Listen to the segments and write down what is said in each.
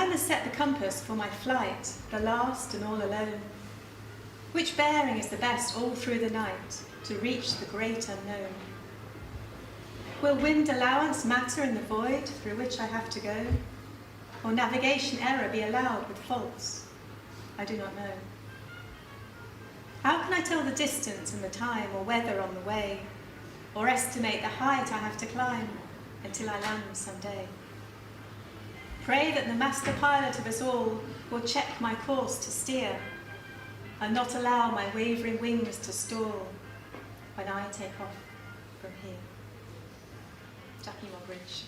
Man has set the compass for my flight, the last and all alone. Which bearing is the best all through the night, to reach the great unknown? Will wind allowance matter in the void through which I have to go? Or navigation error be allowed with faults? I do not know. How can I tell the distance and the time or weather on the way, or estimate the height I have to climb until I land someday? Pray that the master pilot of us all will check my course to steer, and not allow my wavering wings to stall when I take off from here. Jackie Moggridge.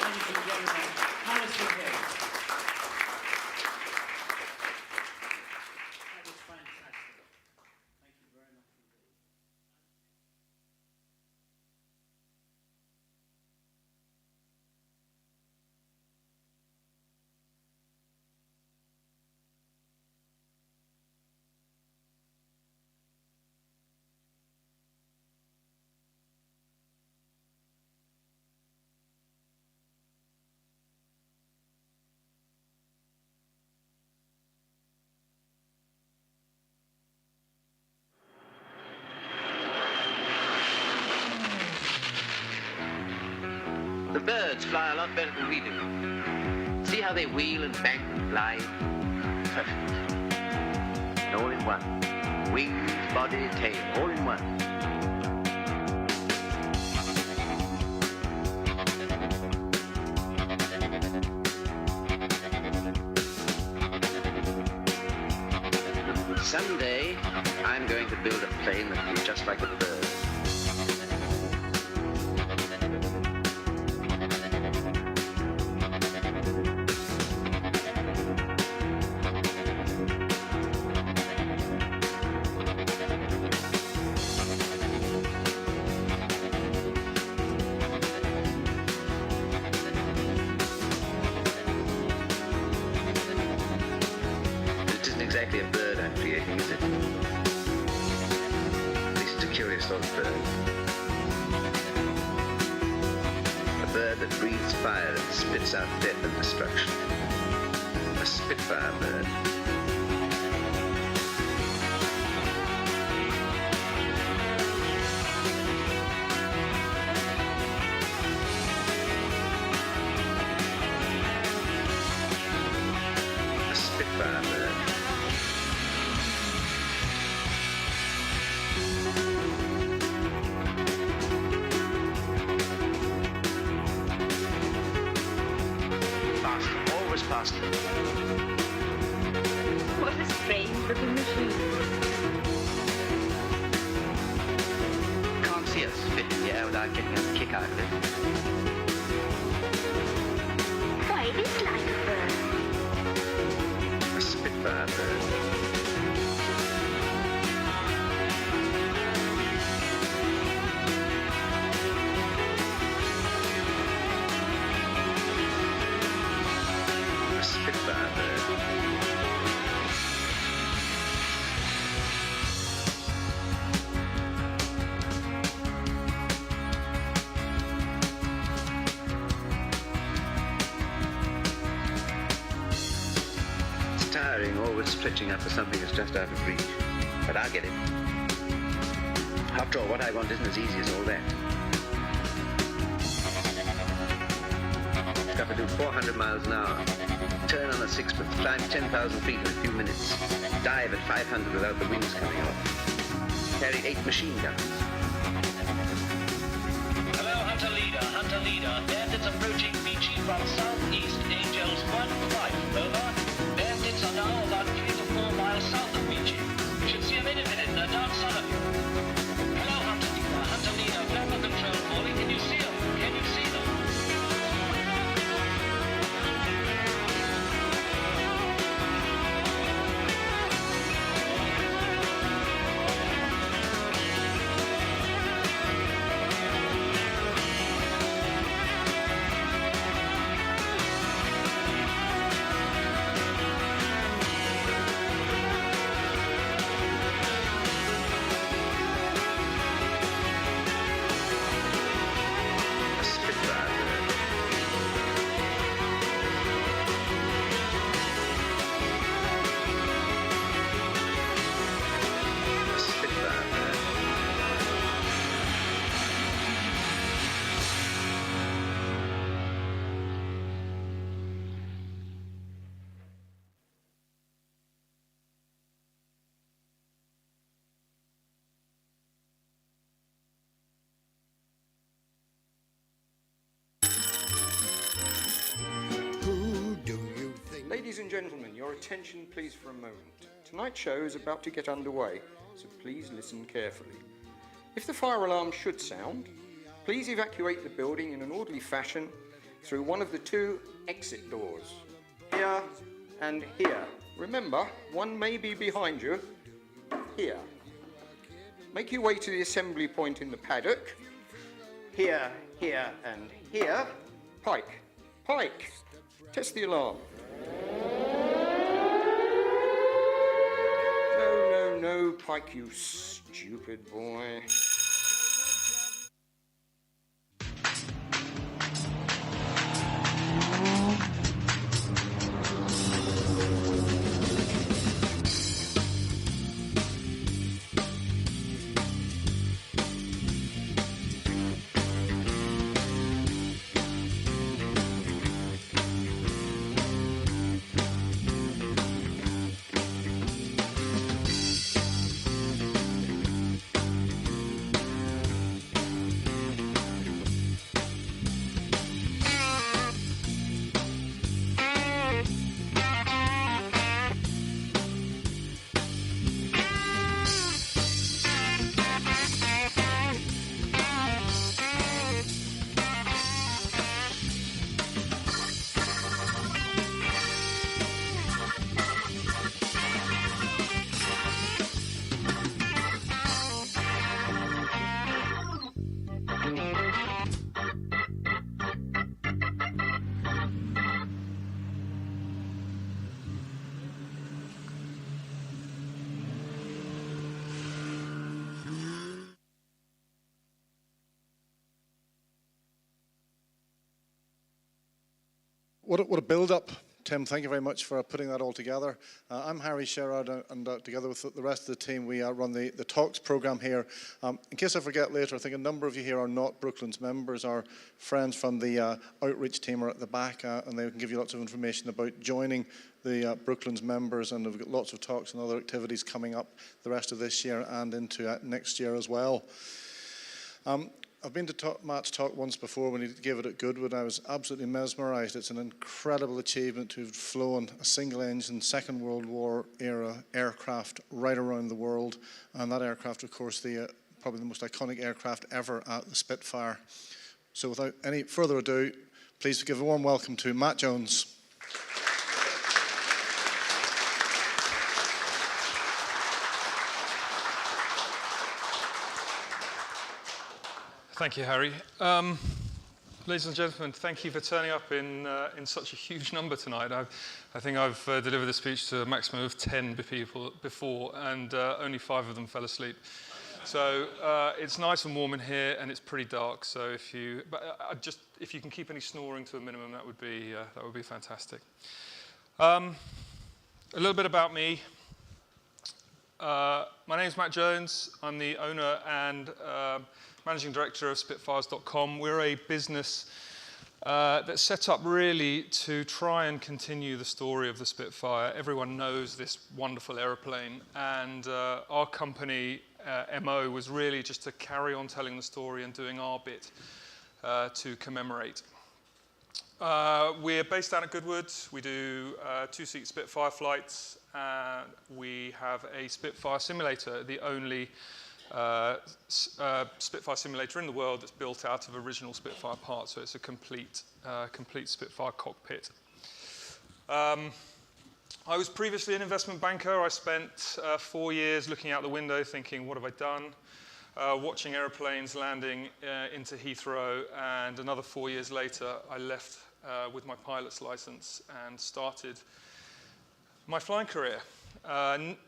Ladies and gentlemen, Alison Hill. That was fantastic. Thank you very much indeed. The birds fly a lot better than we do. See how they wheel and bank and glide? Perfect. And all in one. Wings, body, tail, all in one. Someday, I'm going to build a plane that will be just like a bird. Exactly a bird I'm creating, is it? At least it's a curious sort of bird. A bird that breathes fire and spits out death and destruction. A Spitfire bird. A Spitfire bird. Faster. What a strange looking machine. Can't see us fit in the air without getting a kick out of it. Why, it is like a bird. A Spitfire bird. Spitfire bird. It's tiring, always stretching up for something that's just out of reach. But I'll get it. After all, what I want isn't as easy as all that. I've got to do 400 miles an hour. Turn on a 6-foot, climb 10,000 feet in a few minutes, dive at 500 without the wings coming off, carry 8 machine guns. Hello, Hunter Leader. Bandits approaching Beachy from southeast, Angels 1-5, over. Bandits are now about 3 to 4 miles south of Beachy. Should see them in a minute, they're down south of you. Hello, Hunter Leader, Flapper Control, Molly, can you see them? Can you see them? Ladies and gentlemen, your attention please for a moment. Tonight's show is about to get underway, so please listen carefully. If the fire alarm should sound, please evacuate the building in an orderly fashion through one of the 2 exit doors, here and here. Remember, one may be behind you, here. Make your way to the assembly point in the paddock, here, here and here. Pike, Pike, test the alarm. No, Pike, you stupid boy. What a build-up, Tim. Thank you very much for putting that all together. I'm Harry Sherrod, and together with the rest of the team, we run the Talks program here. In case I forget later, I think a number of you here are not Brooklands members. Our friends from the outreach team are at the back, and they can give you lots of information about joining the Brooklands members, and we've got lots of talks and other activities coming up the rest of this year and into next year as well. I've been to Matt's talk once before when he gave it at Goodwood. I was absolutely mesmerised. It's an incredible achievement to have flown a single-engine Second World War era aircraft right around the world, and that aircraft, of course, probably the most iconic aircraft ever at the Spitfire. So without any further ado, please give a warm welcome to Matt Jones. Thank you, Harry. Ladies and gentlemen, thank you for turning up in such a huge number tonight. I think I've delivered this speech to a maximum of 10 people before, and only 5 of them fell asleep. So it's nice and warm in here, and it's pretty dark. So if you can keep any snoring to a minimum, that would be fantastic. A little bit about me. My name is Matt Jones. I'm the owner and Managing Director of Spitfires.com. We're a business that's set up really to try and continue the story of the Spitfire. Everyone knows this wonderful aeroplane, and our company, MO, was really just to carry on telling the story and doing our bit to commemorate. We're based down at Goodwood. We do 2-seat Spitfire flights. We have a Spitfire simulator, the only Spitfire simulator in the world that's built out of original Spitfire parts, so it's a complete Spitfire cockpit. I was previously an investment banker. I spent 4 years looking out the window thinking, what have I done? Watching aeroplanes landing into Heathrow, and another 4 years later, I left with my pilot's license and started my flying career.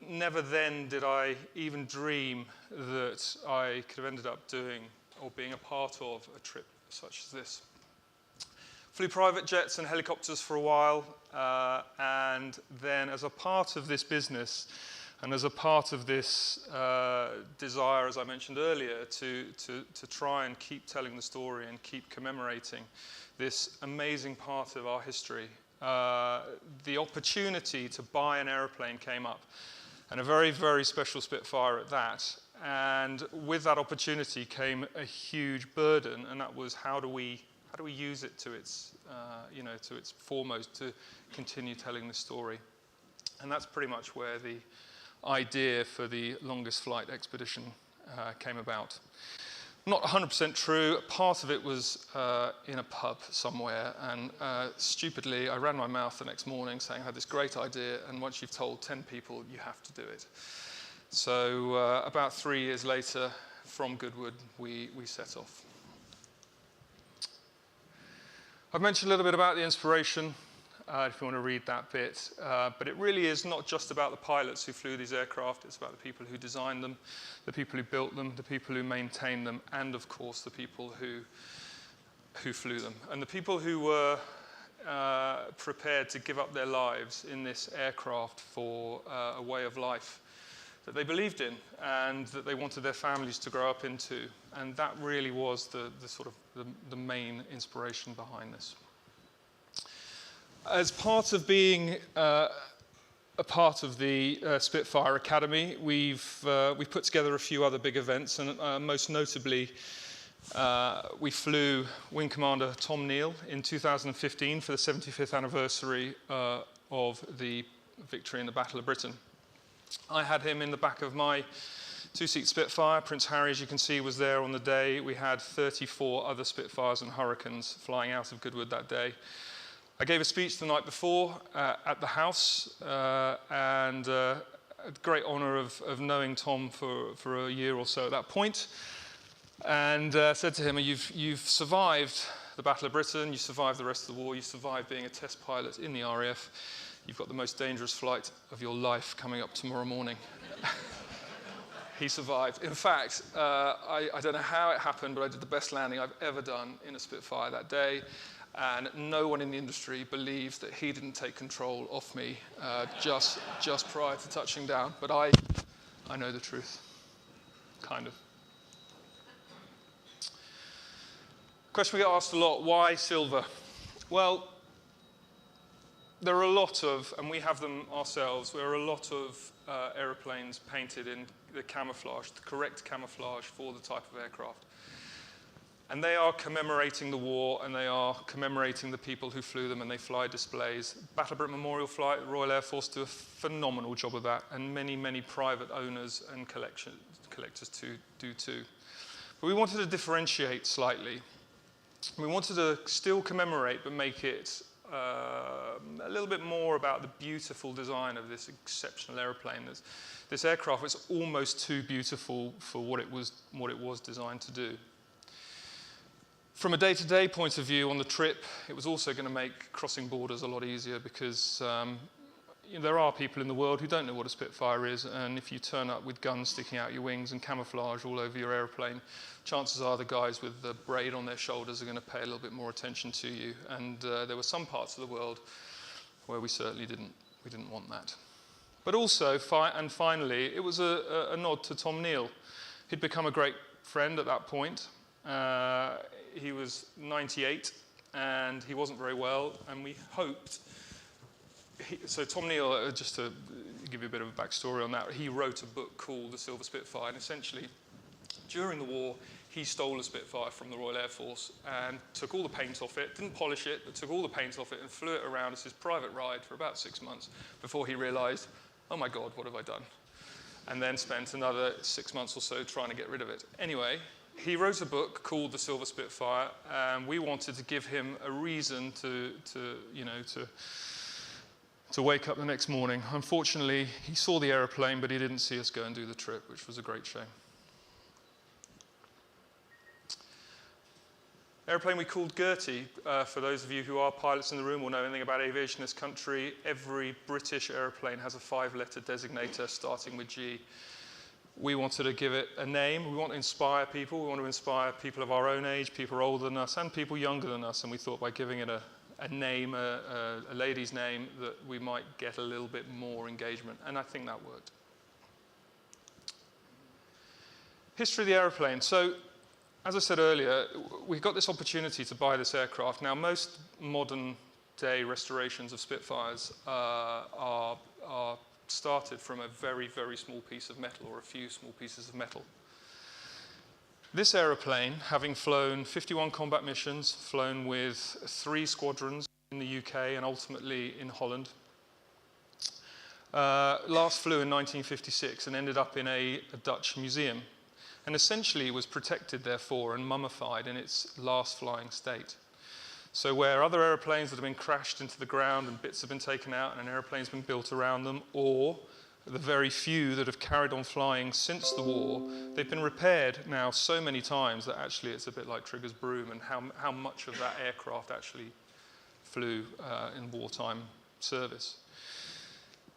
Never then did I even dream that I could have ended up doing or being a part of a trip such as this. Flew private jets and helicopters for a while, and then as a part of this business and as a part of this desire, as I mentioned earlier, to try and keep telling the story and keep commemorating this amazing part of our history, the opportunity to buy an aeroplane came up, and a very, very special Spitfire at that. And with that opportunity came a huge burden, and that was how do we How do we use it to its, to its foremost to continue telling the story? And that's pretty much where the idea for the longest flight expedition came about. Not 100% true. Part of it was in a pub somewhere, and stupidly I ran my mouth the next morning saying I had this great idea, and once you've told 10 people, you have to do it. So about 3 years later, from Goodwood, we set off. I've mentioned a little bit about the inspiration, if you want to read that bit, but it really is not just about the pilots who flew these aircraft, it's about the people who designed them, the people who built them, the people who maintained them, and of course the people who flew them. And the people who were prepared to give up their lives in this aircraft for a way of life that they believed in and that they wanted their families to grow up into. And that really was the main inspiration behind this. As part of being a part of the Spitfire Academy, we've put together a few other big events, and most notably, we flew Wing Commander Tom Neal in 2015 for the 75th anniversary of the victory in the Battle of Britain. I had him in the back of my two-seat Spitfire. Prince Harry, as you can see, was there on the day. We had 34 other Spitfires and Hurricanes flying out of Goodwood that day. I gave a speech the night before at the house, and a great honour of knowing Tom for a year or so at that point, and said to him, you've survived the Battle of Britain, you survived the rest of the war, you survived being a test pilot in the RAF, you've got the most dangerous flight of your life coming up tomorrow morning. He survived. In fact, I don't know how it happened, but I did the best landing I've ever done in a Spitfire that day. And no one in the industry believes that he didn't take control off me just prior to touching down. But I know the truth, kind of. Question we get asked a lot, why silver? Well, there are a lot of, and we have them ourselves, there are a lot of aeroplanes painted in the camouflage, the correct camouflage for the type of aircraft. And they are commemorating the war, and they are commemorating the people who flew them, and they fly displays. Battle of Britain Memorial Flight, the Royal Air Force do a phenomenal job of that, and many, many private owners and collectors do too. But we wanted to differentiate slightly. We wanted to still commemorate, but make it a little bit more about the beautiful design of this exceptional airplane. This aircraft was almost too beautiful for what it was designed to do. From a day-to-day point of view on the trip, it was also going to make crossing borders a lot easier because there are people in the world who don't know what a Spitfire is, and if you turn up with guns sticking out your wings and camouflage all over your airplane, chances are the guys with the braid on their shoulders are going to pay a little bit more attention to you. And there were some parts of the world where we certainly didn't want that. But also, and finally, it was a nod to Tom Neal. He'd become a great friend at that point. He was 98 and he wasn't very well, and we hoped. So Tom Neal, just to give you a bit of a backstory on that, he wrote a book called The Silver Spitfire, and essentially during the war he stole a Spitfire from the Royal Air Force and took all the paint off it, didn't polish it, but took all the paint off it and flew it around as his private ride for about 6 months before he realised, oh my God, what have I done? And then spent another 6 months or so trying to get rid of it. Anyway, he wrote a book called The Silver Spitfire, and we wanted to give him a reason to wake up the next morning. Unfortunately, he saw the aeroplane, but he didn't see us go and do the trip, which was a great shame. Airplane we called Gertie. For those of you who are pilots in the room or know anything about aviation in this country, every British airplane has a 5-letter designator starting with G. We wanted to give it a name. We want to inspire people. We want to inspire people of our own age, people older than us, and people younger than us. And we thought by giving it a name, a lady's name, that we might get a little bit more engagement. And I think that worked. History of the aeroplane. So, as I said earlier, we got this opportunity to buy this aircraft. Now, most modern day restorations of Spitfires are started from a very, very small piece of metal or a few small pieces of metal. This aeroplane, having flown 51 combat missions, flown with 3 squadrons in the UK and ultimately in Holland, last flew in 1956 and ended up in a Dutch museum, and essentially was protected therefore and mummified in its last flying state. So where other aeroplanes that have been crashed into the ground and bits have been taken out and an aeroplane's been built around them, or the very few that have carried on flying since the war, they've been repaired now so many times that actually it's a bit like Trigger's broom, and how much of that aircraft actually flew in wartime service.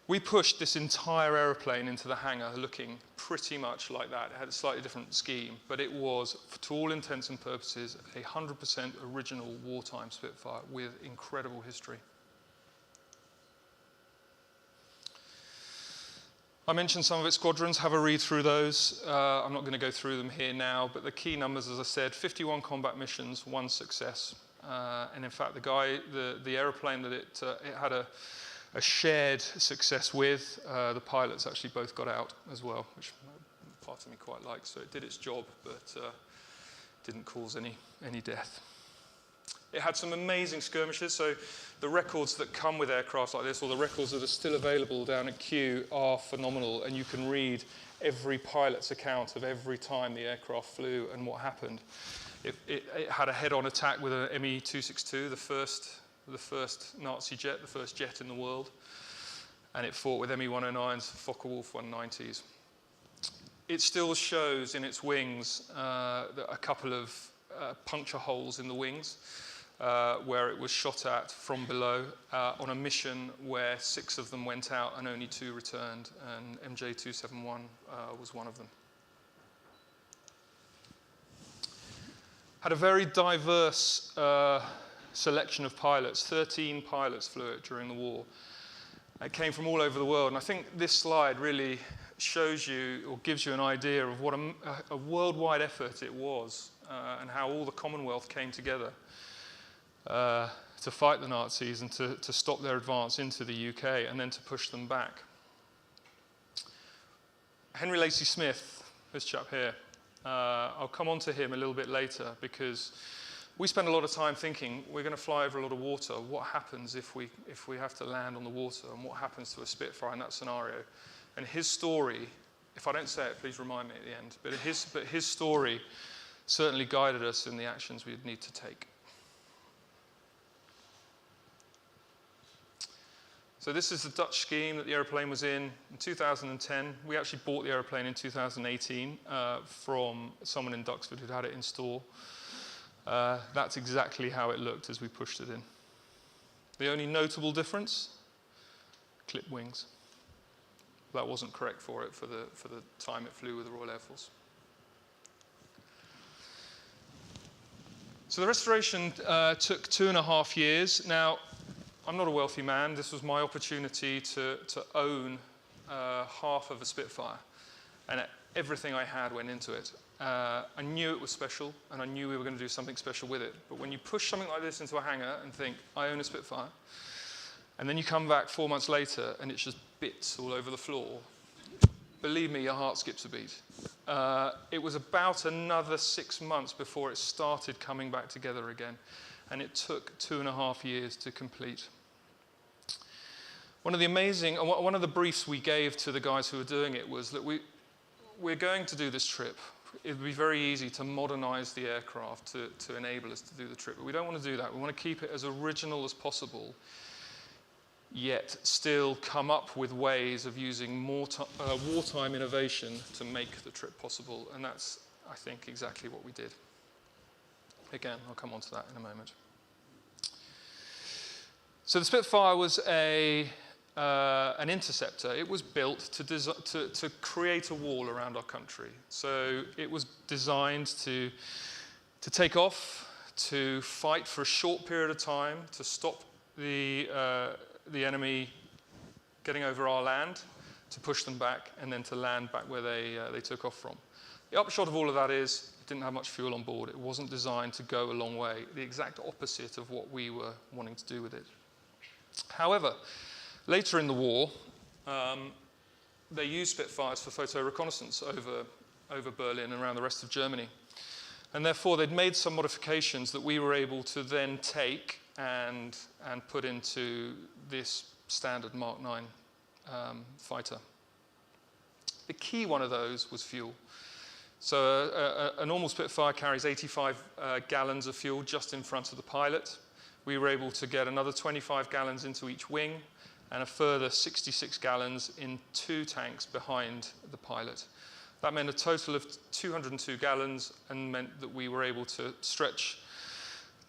We pushed this entire aeroplane into the hangar looking pretty much like that. It had a slightly different scheme, but it was, to all intents and purposes, 100% original wartime Spitfire with incredible history. I mentioned some of its squadrons. Have a read through those. I'm not going to go through them here now, but the key numbers, as I said, 51 combat missions, 1 success. And in fact, the aeroplane that it had a shared success with, the pilots actually both got out as well, which part of me quite likes. So it did its job, but didn't cause any death. It had some amazing skirmishes, so the records that come with aircraft like this, or the records that are still available down at Kew, are phenomenal, and you can read every pilot's account of every time the aircraft flew and what happened. It had a head-on attack with an Me-262, the first Nazi jet, the first jet in the world, and it fought with Me-109s, Focke-Wulf 190s. It still shows in its wings a couple of puncture holes in the wings, where it was shot at from below on a mission where 6 of them went out and only 2 returned, and MJ271 was one of them. Had a very diverse selection of pilots. 13 pilots flew it during the war. It came from all over the world, and I think this slide really shows you, or gives you an idea of what a worldwide effort it was, and how all the Commonwealth came together to fight the Nazis and to stop their advance into the UK and then to push them back. Henry Lacy Smith, this chap here, I'll come on to him a little bit later, because we spend a lot of time thinking we're going to fly over a lot of water. What happens if we have to land on the water, and what happens to a Spitfire in that scenario? And his story, if I don't say it, please remind me at the end, but his story certainly guided us in the actions we'd need to take. So this is the Dutch scheme that the aeroplane was in 2010. We actually bought the aeroplane in 2018 from someone in Duxford who'd had it in store. That's exactly how it looked as we pushed it in. The only notable difference, clip wings. That wasn't correct for it for the time it flew with the Royal Air Force. So the restoration took 2.5 years. Now, I'm not a wealthy man. This was my opportunity to own half of a Spitfire, and everything I had went into it. I knew it was special, and I knew we were going to do something special with it. But when you push something like this into a hangar and think, I own a Spitfire, and then you come back 4 months later and it's just bits all over the floor, believe me, your heart skips a beat. It was about another 6 months before it started coming back together again, and it took 2.5 years to complete. One of the briefs we gave to the guys who were doing it was that we're going to do this trip. It would be very easy to modernize the aircraft to enable us to do the trip, but we don't want to do that. We want to keep it as original as possible, yet still come up with ways of using more wartime innovation to make the trip possible, and that's, I think, exactly what we did. Again, I'll come on to that in a moment. So the Spitfire was an interceptor. It was built to create a wall around our country. So it was designed to take off, to fight for a short period of time, to stop the enemy getting over our land, to push them back, and then to land back where they took off from. The upshot of all of that is it didn't have much fuel on board. It wasn't designed to go a long way, the exact opposite of what we were wanting to do with it. However, later in the war, they used Spitfires for photo reconnaissance over Berlin and around the rest of Germany. And therefore, they'd made some modifications that we were able to then take and put into this standard Mark 9 fighter. The key one of those was fuel. So a normal Spitfire carries 85 gallons of fuel just in front of the pilot. We were able to get another 25 gallons into each wing and a further 66 gallons in 2 tanks behind the pilot. That meant a total of 202 gallons and meant that we were able to stretch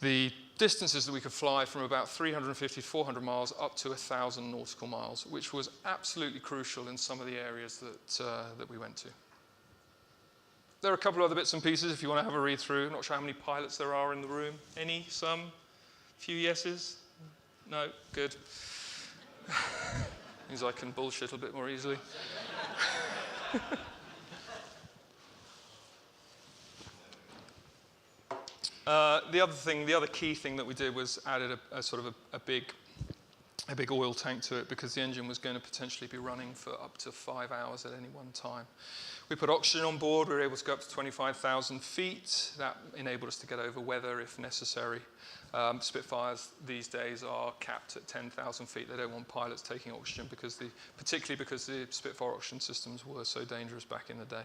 the distances that we could fly from about 350 to 400 miles up to 1,000 nautical miles, which was absolutely crucial in some of the areas that we went to. There are a couple of other bits and pieces if you want to have a read through. Not sure how many pilots there are in the room. Any? Some? Few yeses? No? Good. Means I can bullshit a bit more easily. The other key thing that we did was added a sort of a big oil tank to it because the engine was going to potentially be running for up to 5 hours at any one time. We put oxygen on board. We were able to go up to 25,000 feet. That enabled us to get over weather if necessary. Spitfires these days are capped at 10,000 feet. They don't want pilots taking oxygen particularly because the Spitfire oxygen systems were so dangerous back in the day.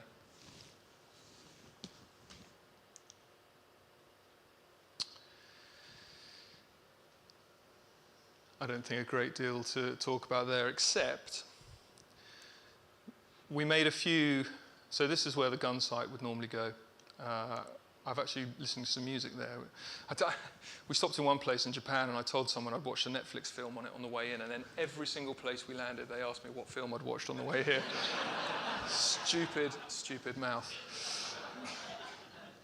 I don't think a great deal to talk about there, except we made a few. So this is where the gun sight would normally go. I've actually listened to some music there. We stopped in one place in Japan, and I told someone I'd watched a Netflix film on it on the way in, and then every single place we landed, they asked me what film I'd watched on the way here. Stupid mouth.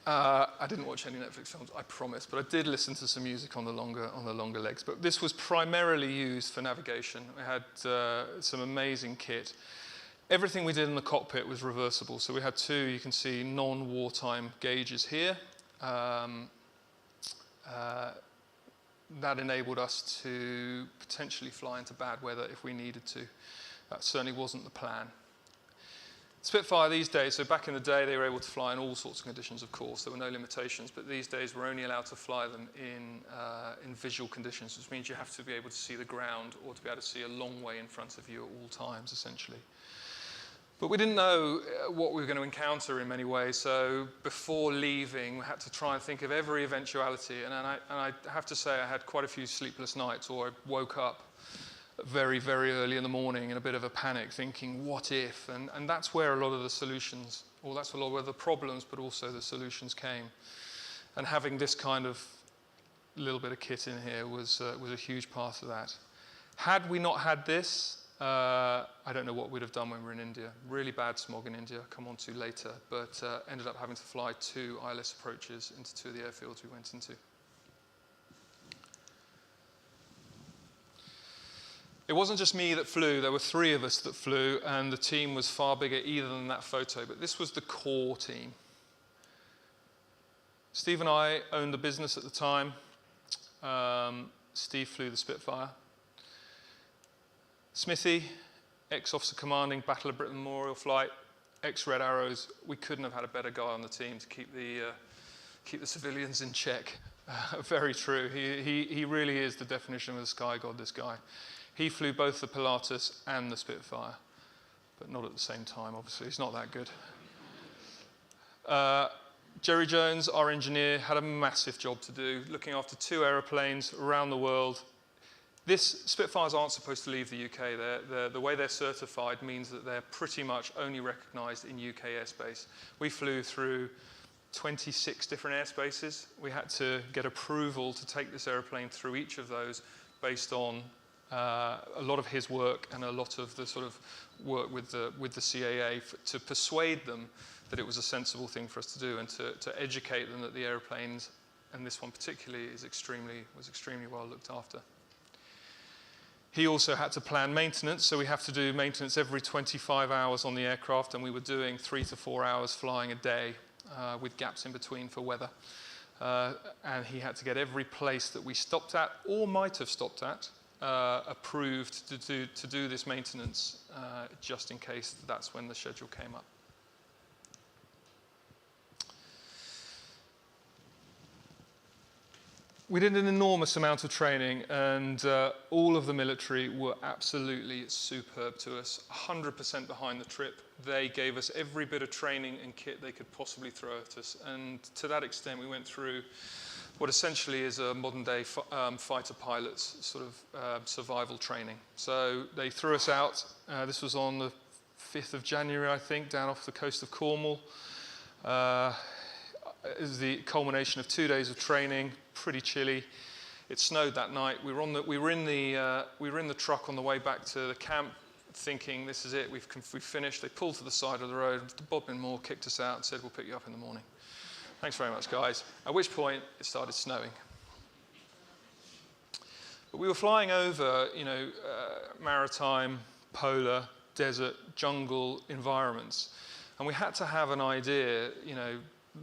I didn't watch any Netflix films, I promise, but I did listen to some music on the longer legs. But this was primarily used for navigation. We had some amazing kit. Everything we did in the cockpit was reversible. So we had 2, you can see, non-wartime gauges here. That enabled us to potentially fly into bad weather if we needed to. That certainly wasn't the plan. Spitfire these days, so back in the day, they were able to fly in all sorts of conditions, of course. There were no limitations, but these days we're only allowed to fly them in visual conditions, which means you have to be able to see the ground or to be able to see a long way in front of you at all times, essentially. But we didn't know what we were going to encounter in many ways, so before leaving, we had to try and think of every eventuality. And I have to say I had quite a few sleepless nights, or I woke up very, very early in the morning in a bit of a panic, thinking, what if? And that's where a lot of the solutions, or that's a lot where the problems, but also the solutions came. And having this kind of little bit of kit in here was a huge part of that. Had we not had this, I don't know what we'd have done when we were in India. Really bad smog in India, come on to later, but ended up having to fly 2 ILS approaches into 2 of the airfields we went into. It wasn't just me that flew, there were 3 of us that flew, and the team was far bigger either than that photo, but this was the core team. Steve and I owned the business at the time. Steve flew the Spitfire. Smithy, ex-officer commanding, Battle of Britain Memorial Flight, ex-Red Arrows. We couldn't have had a better guy on the team to keep the civilians in check. Very true. He really is the definition of a sky god, this guy. He flew both the Pilatus and the Spitfire, but not at the same time, obviously. He's not that good. Jerry Jones, our engineer, had a massive job to do, looking after 2 aeroplanes around the world. Spitfires aren't supposed to leave the UK. The way they're certified means that they're pretty much only recognised in UK airspace. We flew through 26 different airspaces. We had to get approval to take this aeroplane through each of those based on a lot of his work and a lot of the sort of work with the CAA to persuade them that it was a sensible thing for us to do and to educate them that the aeroplanes, and this one particularly, was extremely well looked after. He also had to plan maintenance, so we have to do maintenance every 25 hours on the aircraft, and we were doing 3 to 4 hours flying a day with gaps in between for weather. And he had to get every place that we stopped at or might have stopped at approved to do this maintenance, just in case that's when the schedule came up. we did an enormous amount of training, and all of the military were absolutely superb to us, 100% behind the trip. They gave us every bit of training and kit they could possibly throw at us, and to that extent we went through what essentially is a modern-day fighter pilot's sort of survival training. So they threw us out. This was on the 5th of January, I think, down off the coast of Cornwall. It was the culmination of 2 days of training, pretty chilly. It snowed that night. We were in the truck on the way back to the camp, thinking, this is it, we've finished. They pulled to the side of the road. Bob and Moore kicked us out and said, we'll pick you up in the morning. Thanks very much, guys. At which point, it started snowing. But we were flying over, maritime, polar, desert, jungle environments. And we had to have an idea,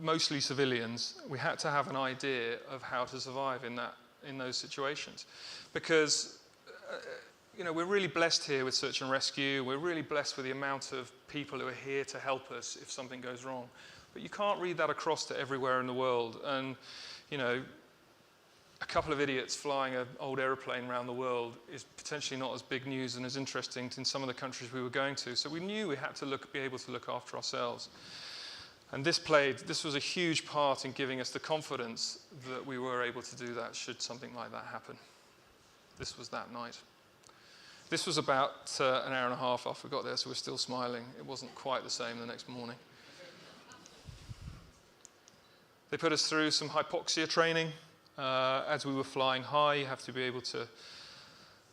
mostly civilians, we had to have an idea of how to survive in those situations. Because, we're really blessed here with search and rescue. We're really blessed with the amount of people who are here to help us if something goes wrong. But you can't read that across to everywhere in the world. And, a couple of idiots flying an old aeroplane around the world is potentially not as big news and as interesting in some of the countries we were going to. So we knew we had to be able to look after ourselves. And this was a huge part in giving us the confidence that we were able to do that should something like that happen. This was that night. This was about an hour and a half after we got there, so we're still smiling. It wasn't quite the same the next morning. They put us through some hypoxia training. As we were flying high, you have to be able to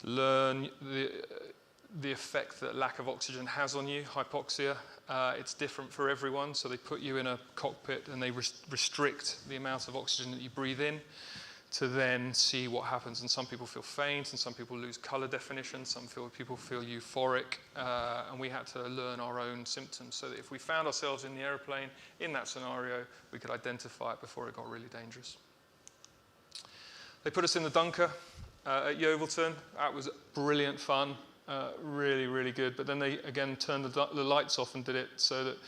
learn the effect that lack of oxygen has on you, hypoxia. It's different for everyone, so they put you in a cockpit and they restrict the amount of oxygen that you breathe in to then see what happens. And some people feel faint, and some people lose color definition, some people feel euphoric, and we had to learn our own symptoms so that if we found ourselves in the airplane in that scenario, we could identify it before it got really dangerous. They put us in the Dunker at Yeovilton. That was brilliant fun, really, really good. But then they, again, turned the lights off and did it so that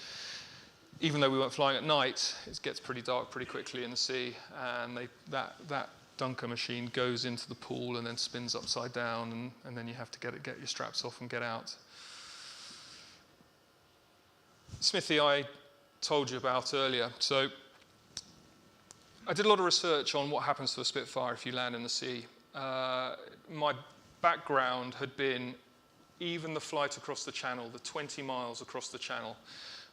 even though we weren't flying at night, it gets pretty dark pretty quickly in the sea. And that Dunker machine goes into the pool and then spins upside down, and then you have to get your straps off and get out. Smithy, I told you about earlier. So I did a lot of research on what happens to a Spitfire if you land in the sea. My background had been even the flight across the channel, the 20 miles across the channel,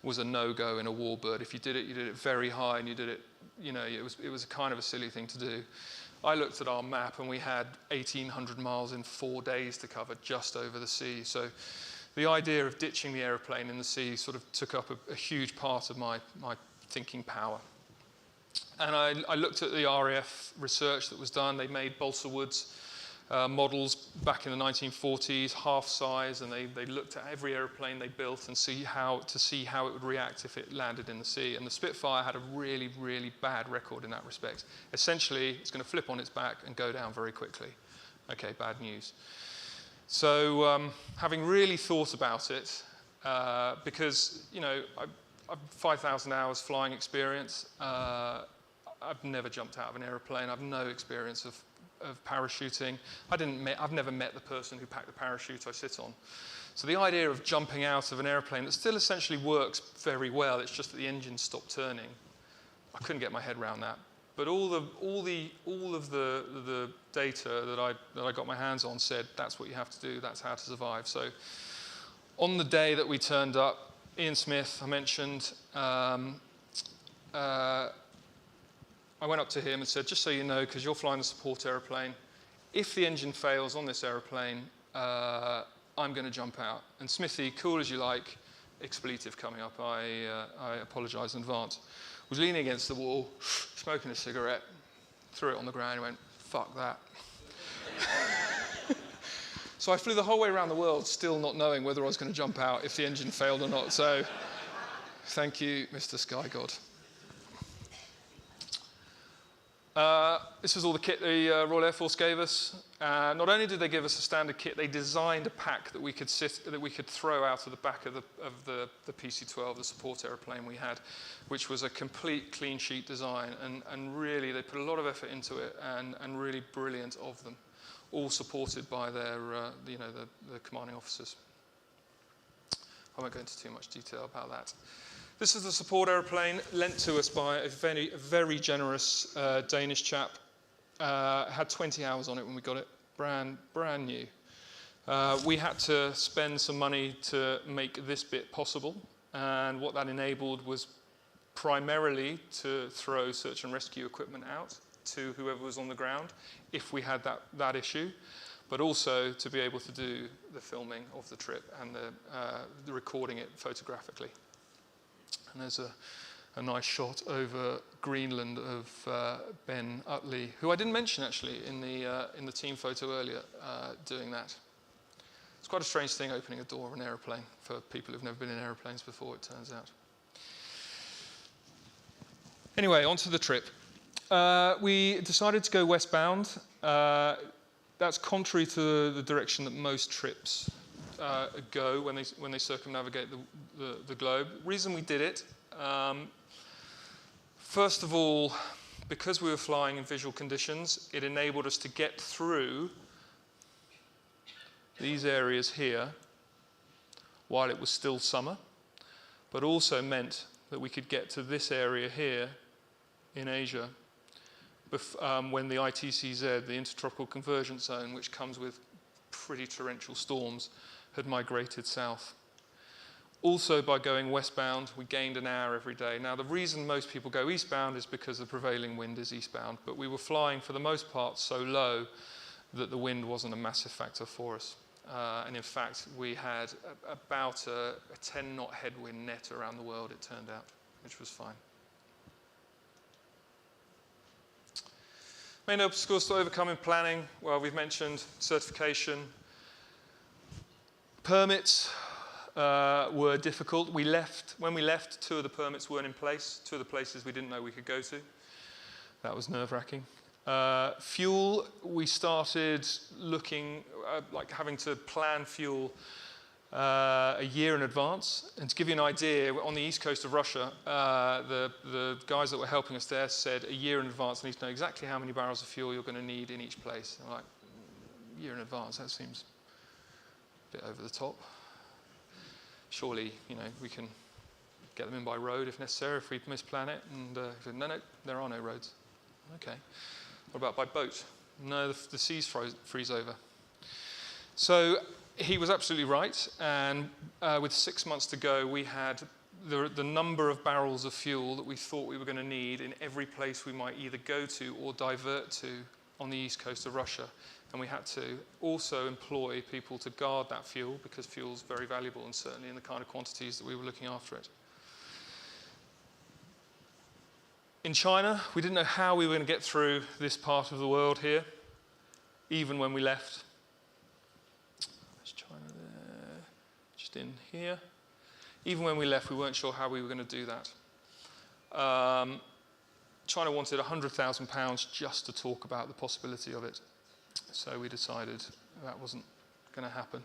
was a no-go in a warbird. If you did it very high, and you did it, it was kind of a silly thing to do. I looked at our map, and we had 1,800 miles in 4 days to cover just over the sea. So the idea of ditching the aeroplane in the sea sort of took up a huge part of my thinking power. And I looked at the RAF research that was done. They made balsa woods models back in the 1940s, half size, and they looked at every aeroplane they built and see how it would react if it landed in the sea. And the Spitfire had a really, really bad record in that respect. Essentially, it's going to flip on its back and go down very quickly. Okay, bad news. So having really thought about it, because, I've 5,000 hours flying experience. I've never jumped out of an aeroplane. I've no experience of parachuting. I've never met the person who packed the parachute I sit on. So the idea of jumping out of an aeroplane that still essentially works very well, it's just that the engine stopped turning, I couldn't get my head around that. But all of the data that I got my hands on said that's what you have to do, that's how to survive. So on the day that we turned up, Ian Smith, I mentioned, I went up to him and said, just so you know, because you're flying the support aeroplane, if the engine fails on this aeroplane, I'm going to jump out. And Smithy, cool as you like, expletive coming up, I apologise in advance, was leaning against the wall, smoking a cigarette, threw it on the ground and went, fuck that. So I flew the whole way around the world still not knowing whether I was going to jump out if the engine failed or not. So thank you, Mr. Sky God. This was all the kit the Royal Air Force gave us. Not only did they give us a standard kit, they designed a pack that we could throw out of the back of the PC-12, the support aeroplane we had, which was a complete clean sheet design. And really, they put a lot of effort into it, and really brilliant of them, all supported by their, the commanding officers. I won't go into too much detail about that. This is the support aeroplane lent to us by a very generous Danish chap. Had 20 hours on it when we got it, brand new. We had to spend some money to make this bit possible, and what that enabled was primarily to throw search and rescue equipment out to whoever was on the ground, if we had that issue, but also to be able to do the filming of the trip and the recording it photographically. And there's a nice shot over Greenland of Ben Utley, who I didn't mention actually in the team photo earlier, doing that. It's quite a strange thing, opening a door of an aeroplane, for people who've never been in aeroplanes before, it turns out. Anyway, on to the trip. We decided to go westbound. That's contrary to the direction that most trips go when they circumnavigate the globe. Reason we did it, first of all, because we were flying in visual conditions, it enabled us to get through these areas here while it was still summer, but also meant that we could get to this area here in Asia when the ITCZ, the Intertropical Convergence Zone, which comes with pretty torrential storms, had migrated south. Also, by going westbound, we gained an hour every day. Now, the reason most people go eastbound is because the prevailing wind is eastbound, but we were flying, for the most part, so low that the wind wasn't a massive factor for us. And in fact, we had about a 10-knot headwind net around the world, it turned out, which was fine. Main obstacles to overcome in planning, well, we've mentioned certification. Permits were difficult. When we left, 2 of the permits weren't in place. 2 of the places we didn't know we could go to. That was nerve-wracking. Fuel, we started looking, having to plan fuel a year in advance. And to give you an idea, on the east coast of Russia, the guys that were helping us there said a year in advance, I need to know exactly how many barrels of fuel you're going to need in each place. I'm like, a year in advance, that seems a bit over the top. Surely, we can get them in by road if necessary, if we misplan it. And he said, no, there are no roads. Okay. What about by boat? No, the seas freeze over. So he was absolutely right, and with 6 months to go, we had the number of barrels of fuel that we thought we were going to need in every place we might either go to or divert to on the east coast of Russia. And we had to also employ people to guard that fuel, because fuel's very valuable, and certainly in the kind of quantities that we were looking after it. In China, we didn't know how we were going to get through this part of the world here, even when we left. There's China there, just in here. Even when we left, we weren't sure how we were going to do that. China wanted £100,000 just to talk about the possibility of it. So we decided that wasn't going to happen.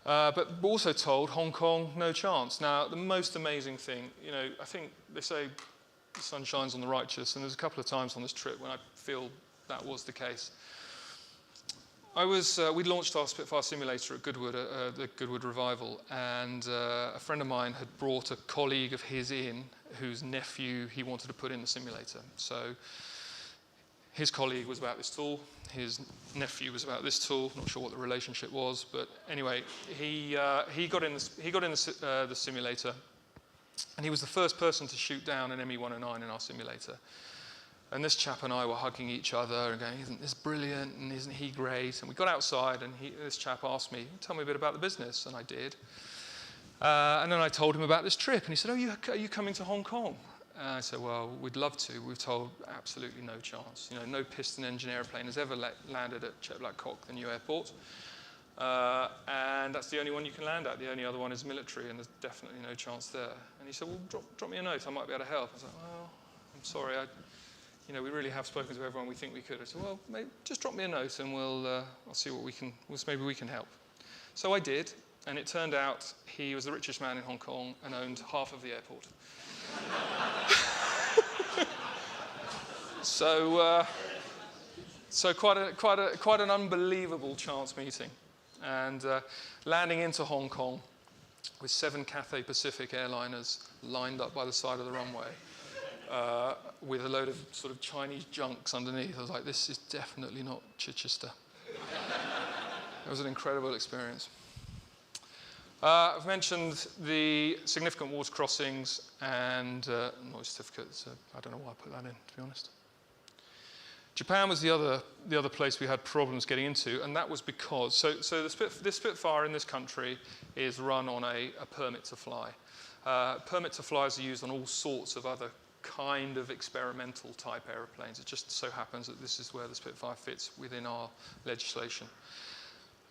But also told Hong Kong, no chance. Now, the most amazing thing, I think they say the sun shines on the righteous, and there's a couple of times on this trip when I feel that was the case. We launched our Spitfire simulator at Goodwood, the Goodwood Revival, and a friend of mine had brought a colleague of his in, whose nephew he wanted to put in the simulator. So his colleague was about this tall, his nephew was about this tall. Not sure what the relationship was, but anyway, he got in the simulator, and he was the first person to shoot down an ME-109 in our simulator. And this chap and I were hugging each other and going, isn't this brilliant, and isn't he great? And we got outside, and this chap asked me, tell me a bit about the business, and I did. And then I told him about this trip, and he said, are you coming to Hong Kong? And I said, well, we'd love to. We've told absolutely no chance. No piston engine airplane has ever landed at Chek Lap Kok, the new airport. And that's the only one you can land at. The only other one is military, and there's definitely no chance there. And he said, well, drop me a note. I might be able to help. I was like, well, I'm sorry. we really have spoken to everyone we think we could. I said, well, maybe just drop me a note and I'll see what we can, maybe we can help. So I did, and it turned out he was the richest man in Hong Kong and owned half of the airport. So quite an unbelievable chance meeting, and landing into Hong Kong with 7 Cathay Pacific airliners lined up by the side of the runway with a load of sort of Chinese junks underneath. I was like, this is definitely not Chichester. It was an incredible experience. I've mentioned the significant water crossings and noise certificates. I don't know why I put that in, to be honest. Japan was the other place we had problems getting into, and that was because this Spitfire in this country is run on a permit to fly. Permit to flies are used on all sorts of other kind of experimental type aeroplanes. It just so happens that this is where the Spitfire fits within our legislation.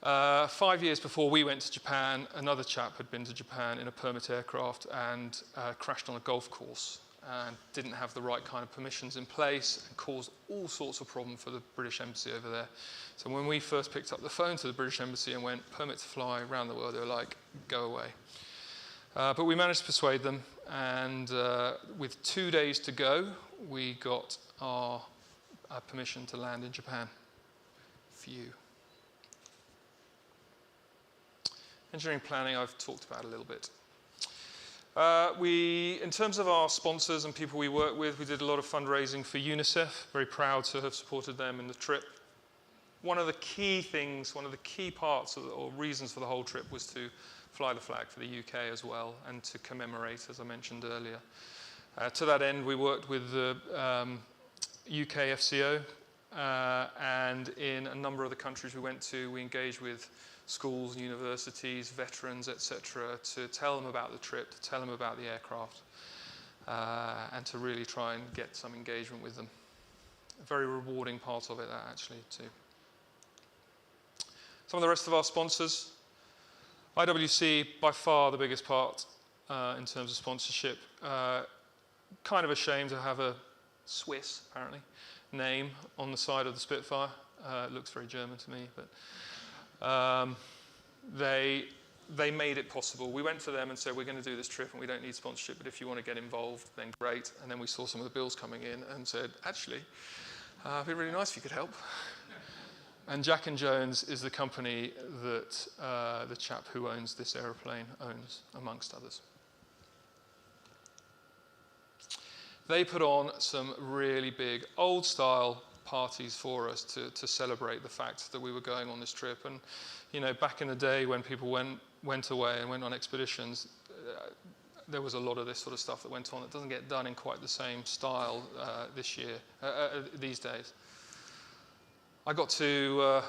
5 years before we went to Japan, another chap had been to Japan in a permit aircraft and crashed on a golf course and didn't have the right kind of permissions in place and caused all sorts of problems for the British Embassy over there. So when we first picked up the phone to the British Embassy and went, permit to fly around the world, they were like, go away. But we managed to persuade them, and with 2 days to go, we got our permission to land in Japan. Phew. Engineering planning, I've talked about a little bit. In terms of our sponsors and people we work with, we did a lot of fundraising for UNICEF. Very proud to have supported them in the trip. One of the key things, one of the key parts or reasons for the whole trip was to fly the flag for the UK as well and to commemorate, as I mentioned earlier. To that end, we worked with the UK FCO, and in a number of the countries we went to, we engaged with schools, universities, veterans, etc., to tell them about the trip, to tell them about the aircraft, and to really try and get some engagement with them. A very rewarding part of it, actually, too. Some of the rest of our sponsors. IWC, by far the biggest part in terms of sponsorship. Kind of a shame to have a Swiss, apparently, name on the side of the Spitfire. It looks very German to me, but they made it possible. We went to them and said, we're going to do this trip and we don't need sponsorship, but if you want to get involved, then great. And then we saw some of the bills coming in and said, actually, it'd be really nice if you could help. And Jack & Jones is the company that the chap who owns this aeroplane owns, amongst others. They put on some really big, old-style parties for us to celebrate the fact that we were going on this trip. And, back in the day when people went away and went on expeditions, there was a lot of this sort of stuff that went on that doesn't get done in quite the same style these days. I got to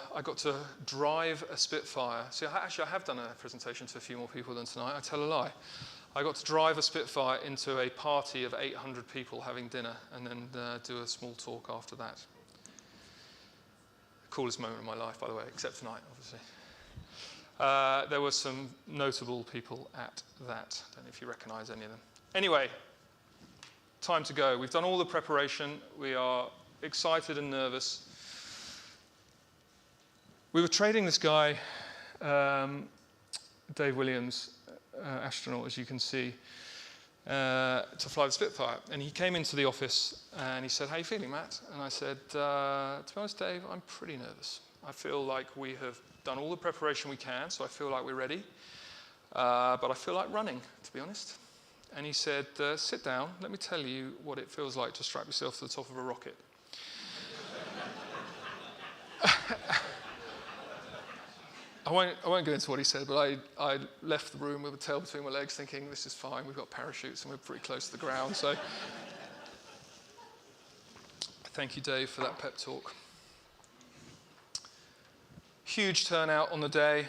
drive a Spitfire. See, I have done a presentation to a few more people than tonight. I tell a lie. I got to drive a Spitfire into a party of 800 people having dinner and then do a small talk after that. Coolest moment of my life, by the way, except tonight, obviously. There were some notable people at that. I don't know if you recognize any of them. Anyway, time to go. We've done all the preparation. We are excited and nervous. We were trading this guy, Dave Williams, astronaut, as you can see, to fly the Spitfire. And he came into the office and he said, how are you feeling, Matt? And I said, to be honest, Dave, I'm pretty nervous. I feel like we have done all the preparation we can, so I feel like we're ready. But I feel like running, to be honest. And he said, sit down, let me tell you what it feels like to strap yourself to the top of a rocket. I won't go into what he said, but I left the room with a tail between my legs thinking, this is fine, we've got parachutes and we're pretty close to the ground. So thank you, Dave, for that pep talk. Huge turnout on the day.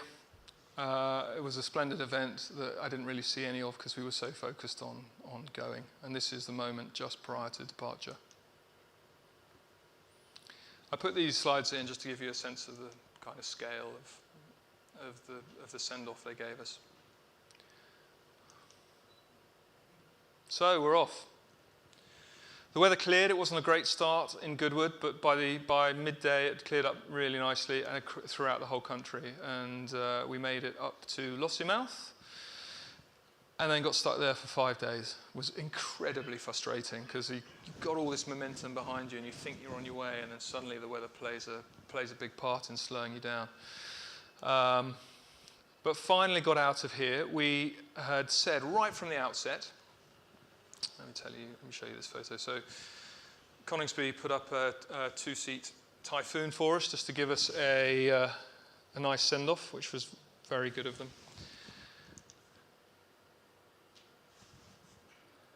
It was a splendid event that I didn't really see any of because we were so focused on going. And this is the moment just prior to departure. I put these slides in just to give you a sense of the kind of scale of the send-off they gave us. So we're off. The weather cleared. It wasn't a great start in Goodwood, but by midday it cleared up really nicely and throughout the whole country. And we made it up to Lossiemouth, and then got stuck there for 5 days. It was incredibly frustrating because you've got all this momentum behind you and you think you're on your way, and then suddenly the weather plays a big part in slowing you down. But finally got out of here. We had said right from the outset, let me show you this photo. So Coningsby put up a two-seat Typhoon for us just to give us a nice send-off, which was very good of them.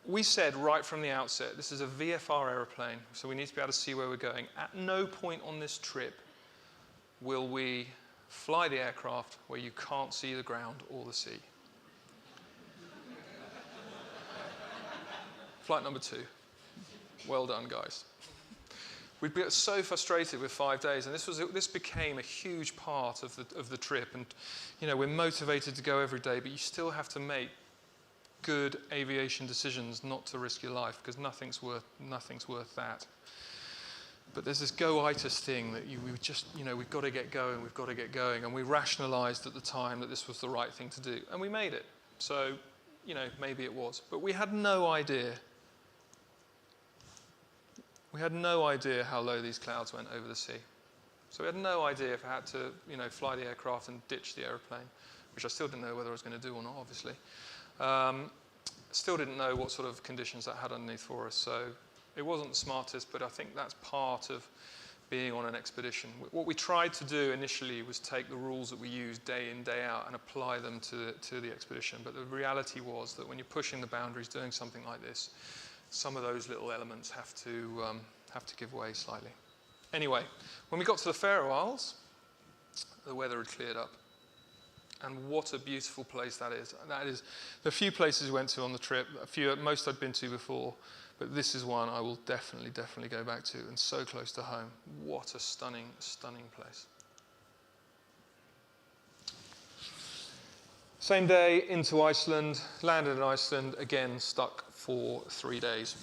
We said right from the outset, this is a VFR aeroplane, so we need to be able to see where we're going. At no point on this trip will we fly the aircraft where you can't see the ground or the sea. Flight number 2. Well done, guys. We'd be so frustrated with 5 days, and this became a huge part of the trip. And we're motivated to go every day, but you still have to make good aviation decisions not to risk your life, because nothing's worth that. But there's this go-itis thing that we've got to get going, and we rationalized at the time that this was the right thing to do, and we made it. So, maybe it was. But we had no idea. We had no idea how low these clouds went over the sea. So we had no idea if I had to, fly the aircraft and ditch the aeroplane, which I still didn't know whether I was going to do or not, obviously. Still didn't know what sort of conditions that had underneath for us. So it wasn't the smartest, but I think that's part of being on an expedition. What we tried to do initially was take the rules that we use day in, day out and apply them to the expedition. But the reality was that when you're pushing the boundaries, doing something like this, some of those little elements have to give way slightly. Anyway, when we got to the Faroe Isles, the weather had cleared up. And what a beautiful place that is. That is the few places we went to on the trip, most I'd been to before, but this is one I will definitely go back to, and so close to home. What a stunning, stunning place. Same day into Iceland, landed in Iceland, again stuck for 3 days.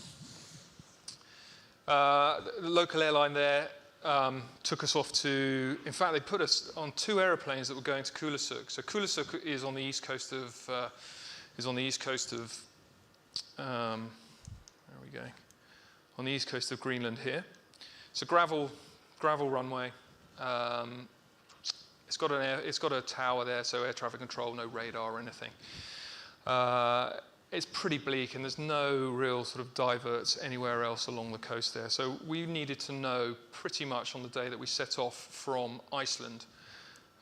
The local airline there took us off to, in fact, they put us on 2 aeroplanes that were going to Kulasuk. So Kulasuk is on the east coast of, where are we going? On the east coast of Greenland here. It's a gravel runway. It's got a tower there, so air traffic control, no radar or anything. It's pretty bleak, and there's no real sort of diverts anywhere else along the coast there. So we needed to know pretty much on the day that we set off from Iceland,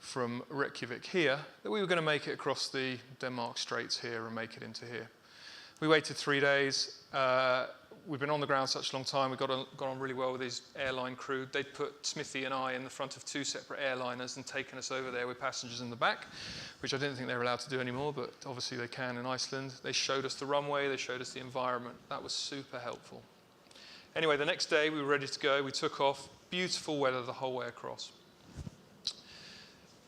from Reykjavik here, that we were going to make it across the Denmark Straits here and make it into here. We waited 3 days. We've been on the ground such a long time. We got on really well with these airline crew. They'd put Smithy and I in the front of 2 separate airliners and taken us over there with passengers in the back, which I didn't think they were allowed to do anymore, but obviously they can in Iceland. They showed us the runway. They showed us the environment. That was super helpful. Anyway, the next day we were ready to go. We took off. Beautiful weather the whole way across.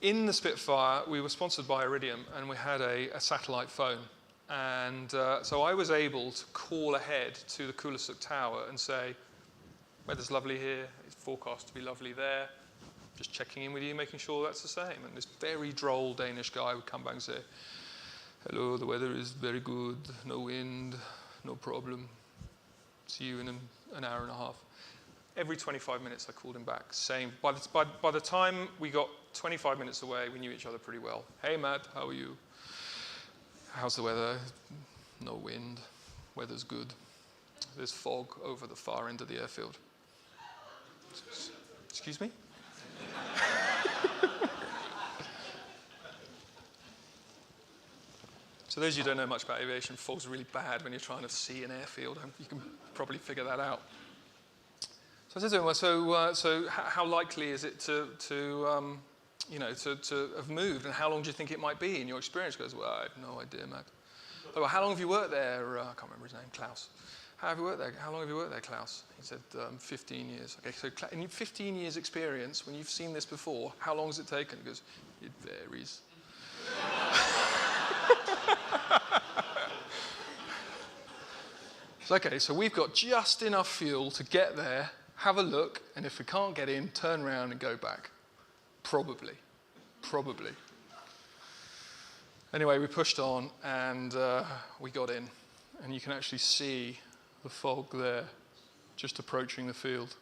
In the Spitfire, we were sponsored by Iridium, and we had a satellite phone. And so I was able to call ahead to the Kulasuk Tower and say, weather's lovely here, it's forecast to be lovely there, just checking in with you, making sure that's the same. And this very droll Danish guy would come back and say, hello, the weather is very good, no wind, no problem. See you in an hour and a half. Every 25 minutes I called him back, same. By the time we got 25 minutes away, we knew each other pretty well. Hey Matt, how are you? How's the weather? No wind. Weather's good. There's fog over the far end of the airfield. Excuse me? So those of you who don't know much about aviation, fog's really bad when you're trying to see an airfield. You can probably figure that out. So I said to him, well, so how likely is it to have moved, and how long do you think it might be in your experience? He goes, well, I have no idea, Matt. Oh, well, how long have you worked there? I can't remember his name, Klaus. How long have you worked there, Klaus? He said, 15 years. Okay, so in 15 years experience, when you've seen this before, how long has it taken? He goes, it varies. So, okay, so we've got just enough fuel to get there, have a look, and if we can't get in, turn around and go back. Probably. Anyway, we pushed on and we got in. And you can actually see the fog there just approaching the field.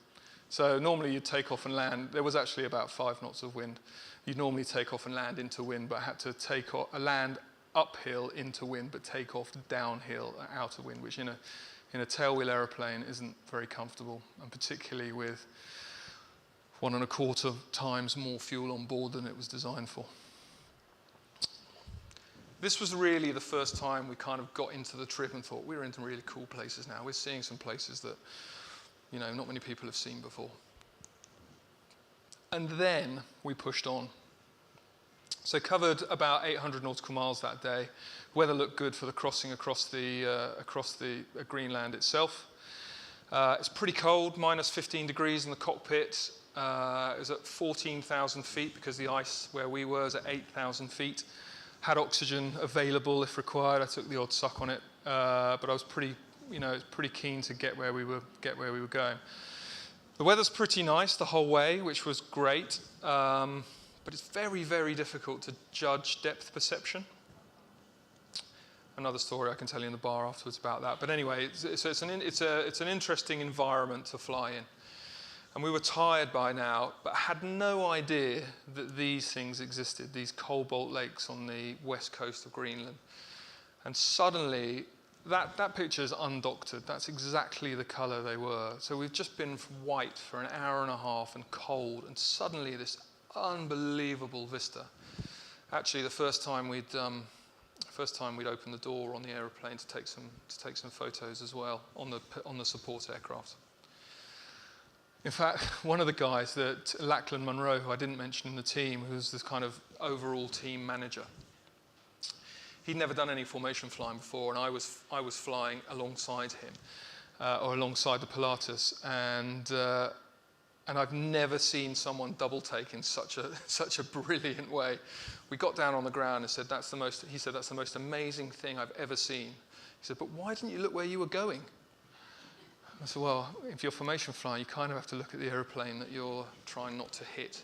So normally you'd take off and land. There was actually about 5 knots of wind. You'd normally take off and land into wind, but I had to take off, land uphill into wind, but take off downhill out of wind, which in a tailwheel aeroplane isn't very comfortable, and particularly with 1.25 times more fuel on board than it was designed for. This was really the first time we kind of got into the trip and thought, we're into really cool places now. We're seeing some places that, you know, not many people have seen before. And then we pushed on. So covered about 800 nautical miles that day. Weather looked good for the crossing across the Greenland itself. It's pretty cold, minus 15 degrees in the cockpit. It was at 14,000 feet because the ice where we were is at 8,000 feet. Had oxygen available if required. I took the odd suck on it, but I was pretty keen to get where we were going. The weather's pretty nice the whole way, which was great, but it's very, very difficult to judge depth perception. Another story I can tell you in the bar afterwards about that. But anyway, it's an interesting environment to fly in. And we were tired by now, but had no idea that these things existed, these cobalt lakes on the west coast of Greenland. And suddenly, that picture is undoctored. That's exactly the color they were. So we've just been white for an hour and a half and cold, and suddenly this unbelievable vista. Actually, the first time we'd opened the door on the aeroplane to take some photos as well on the support aircraft. In fact, one of the guys, that Lachlan Munro, who I didn't mention in the team, who's this kind of overall team manager, he'd never done any formation flying before, and I was flying alongside him, or alongside the Pilatus, and I've never seen someone double take in such a brilliant way. We got down on the ground and said, that's the most amazing thing I've ever seen. He said, but why didn't you look where you were going? I said, well, if you're formation flying, you kind of have to look at the aeroplane that you're trying not to hit.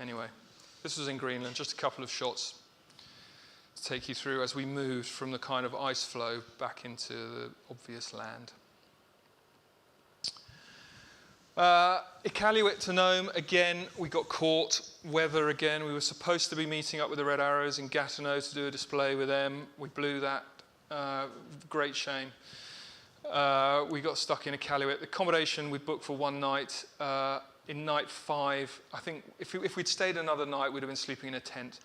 Anyway, this was in Greenland, just a couple of shots to take you through as we moved from the kind of ice floe back into the obvious land. Iqaluit to Nome, again, we got caught. Weather again, we were supposed to be meeting up with the Red Arrows in Gatineau to do a display with them. We blew that, great shame. We got stuck in Iqaluit. The accommodation we booked for one night. In night 5, I think if we'd stayed another night, we'd have been sleeping in a tent.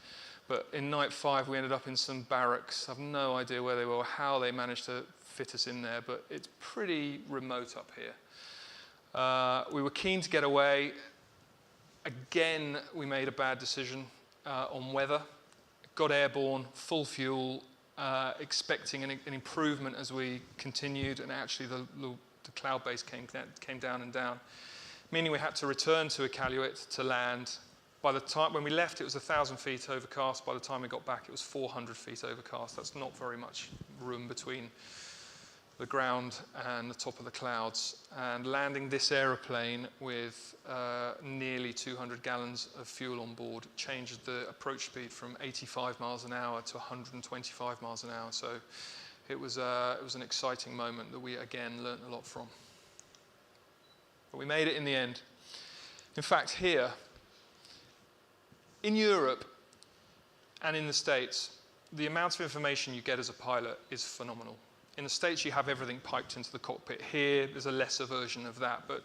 But in night 5, we ended up in some barracks. I've no idea where they were or how they managed to fit us in there, but it's pretty remote up here. We were keen to get away. Again, we made a bad decision on weather. Got airborne, full fuel, expecting an improvement as we continued, and actually the cloud base came down and down, meaning we had to return to Iqaluit to land. By the time when we left, it was 1,000 feet overcast. By the time we got back, it was 400 feet overcast. That's not very much room between the ground and the top of the clouds. And landing this aeroplane with nearly 200 gallons of fuel on board changed the approach speed from 85 miles an hour to 125 miles an hour. So it was an exciting moment that we again learned a lot from. But we made it in the end. In fact, here in Europe and in the States, the amount of information you get as a pilot is phenomenal. In the States, you have everything piped into the cockpit. Here, there's a lesser version of that, but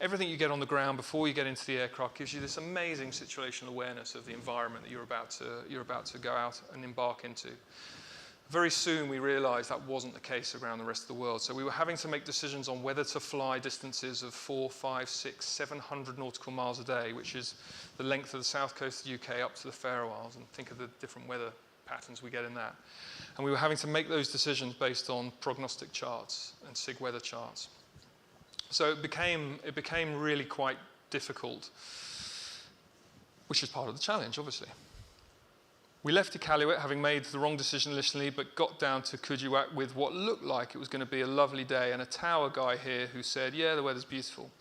everything you get on the ground before you get into the aircraft gives you this amazing situational awareness of the environment that you're about to go out and embark into. Very soon, we realized that wasn't the case around the rest of the world. So we were having to make decisions on whether to fly distances of 400, 500, 600, 700 nautical miles a day, which is the length of the south coast of the UK up to the Faroe Islands, and think of the different weather patterns we get in that. And we were having to make those decisions based on prognostic charts and SIG weather charts. So it became really quite difficult, which is part of the challenge, obviously. We left Iqaluit having made the wrong decision initially, but got down to Kuujjuaq with what looked like it was going to be a lovely day, and a tower guy here who said, yeah, the weather's beautiful.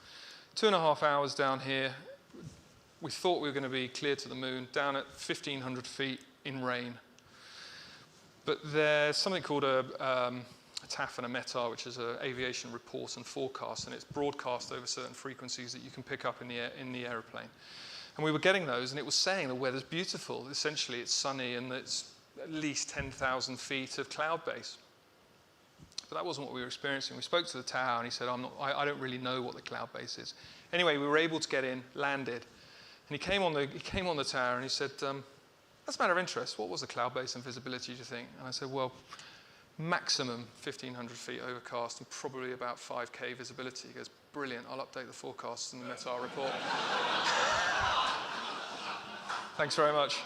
2.5 hours down here, we thought we were going to be clear to the moon, down at 1,500 feet in rain. But there's something called a TAF and a METAR, which is an aviation report and forecast, and it's broadcast over certain frequencies that you can pick up in the aeroplane. And we were getting those, and it was saying the weather's beautiful. Essentially, it's sunny, and it's at least 10,000 feet of cloud base. But that wasn't what we were experiencing. We spoke to the tower, and he said, I don't really know what the cloud base is. Anyway, we were able to get in, landed, and he came on the tower, and he said, that's a matter of interest. What was the cloud base and visibility, do you think? And I said, well, maximum 1,500 feet overcast and probably about 5K visibility. He goes, brilliant, I'll update the forecasts in the METAR report. Thanks very much.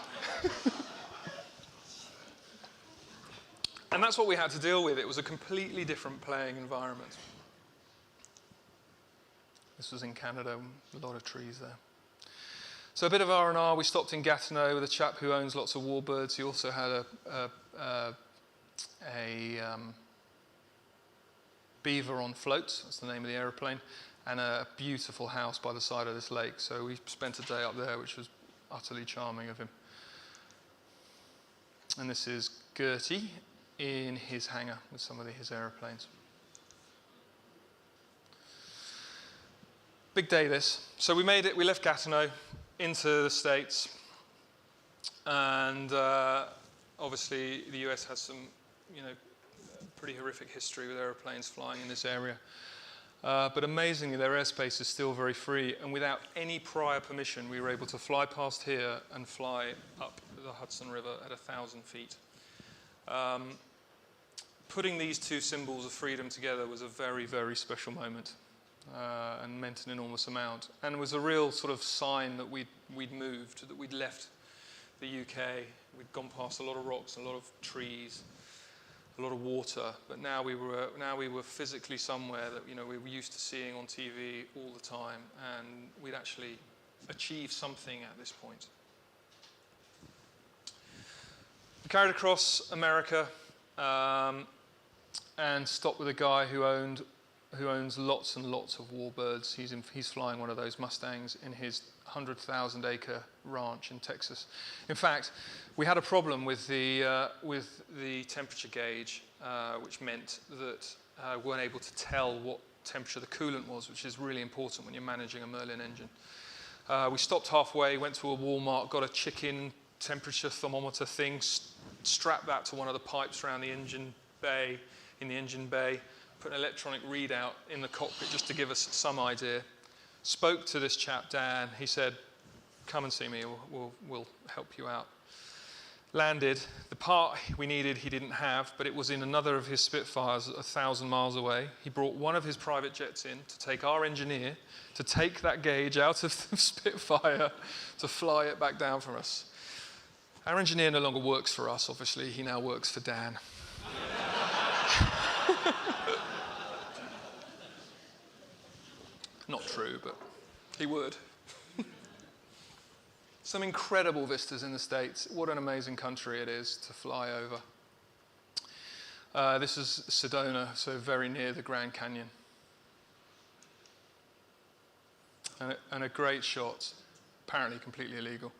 And that's what we had to deal with. It was a completely different playing environment. This was in Canada, a lot of trees there. So a bit of R&R. We stopped in Gatineau with a chap who owns lots of warbirds. He also had a beaver on floats, that's the name of the aeroplane, and a beautiful house by the side of this lake. So we spent a day up there, which was utterly charming of him. And this is Gertie in his hangar with some of his aeroplanes. Big day this. So we made it, we left Gatineau into the States, and obviously the US has some, pretty horrific history with aeroplanes flying in this area. But amazingly, their airspace is still very free, and without any prior permission, we were able to fly past here and fly up the Hudson River at 1,000 feet. Putting these two symbols of freedom together was a very, very special moment, and meant an enormous amount. And it was a real sort of sign that we'd moved, that we'd left the UK. We'd gone past a lot of rocks, a lot of trees, a lot of water, but now we were physically somewhere that we were used to seeing on TV all the time, and we'd actually achieved something at this point. We carried across America and stopped with a guy who owns lots and lots of warbirds. He's flying one of those Mustangs in his 100,000-acre ranch in Texas. In fact, we had a problem with the temperature gauge, which meant that we weren't able to tell what temperature the coolant was, which is really important when you're managing a Merlin engine. We stopped halfway, went to a Walmart, got a chicken temperature thermometer thing, strapped that to one of the pipes around the engine bay, put an electronic readout in the cockpit just to give us some idea. Spoke to this chap, Dan. He said, come and see me, we'll help you out. Landed. The part we needed he didn't have, but it was in another of his Spitfires 1,000 miles away. He brought one of his private jets in to take our engineer, to take that gauge out of the Spitfire, to fly it back down for us. Our engineer no longer works for us, obviously. He now works for Dan. Not true, but he would. Some incredible vistas in the States. What an amazing country it is to fly over. This is Sedona, so very near the Grand Canyon. And a great shot, apparently completely illegal,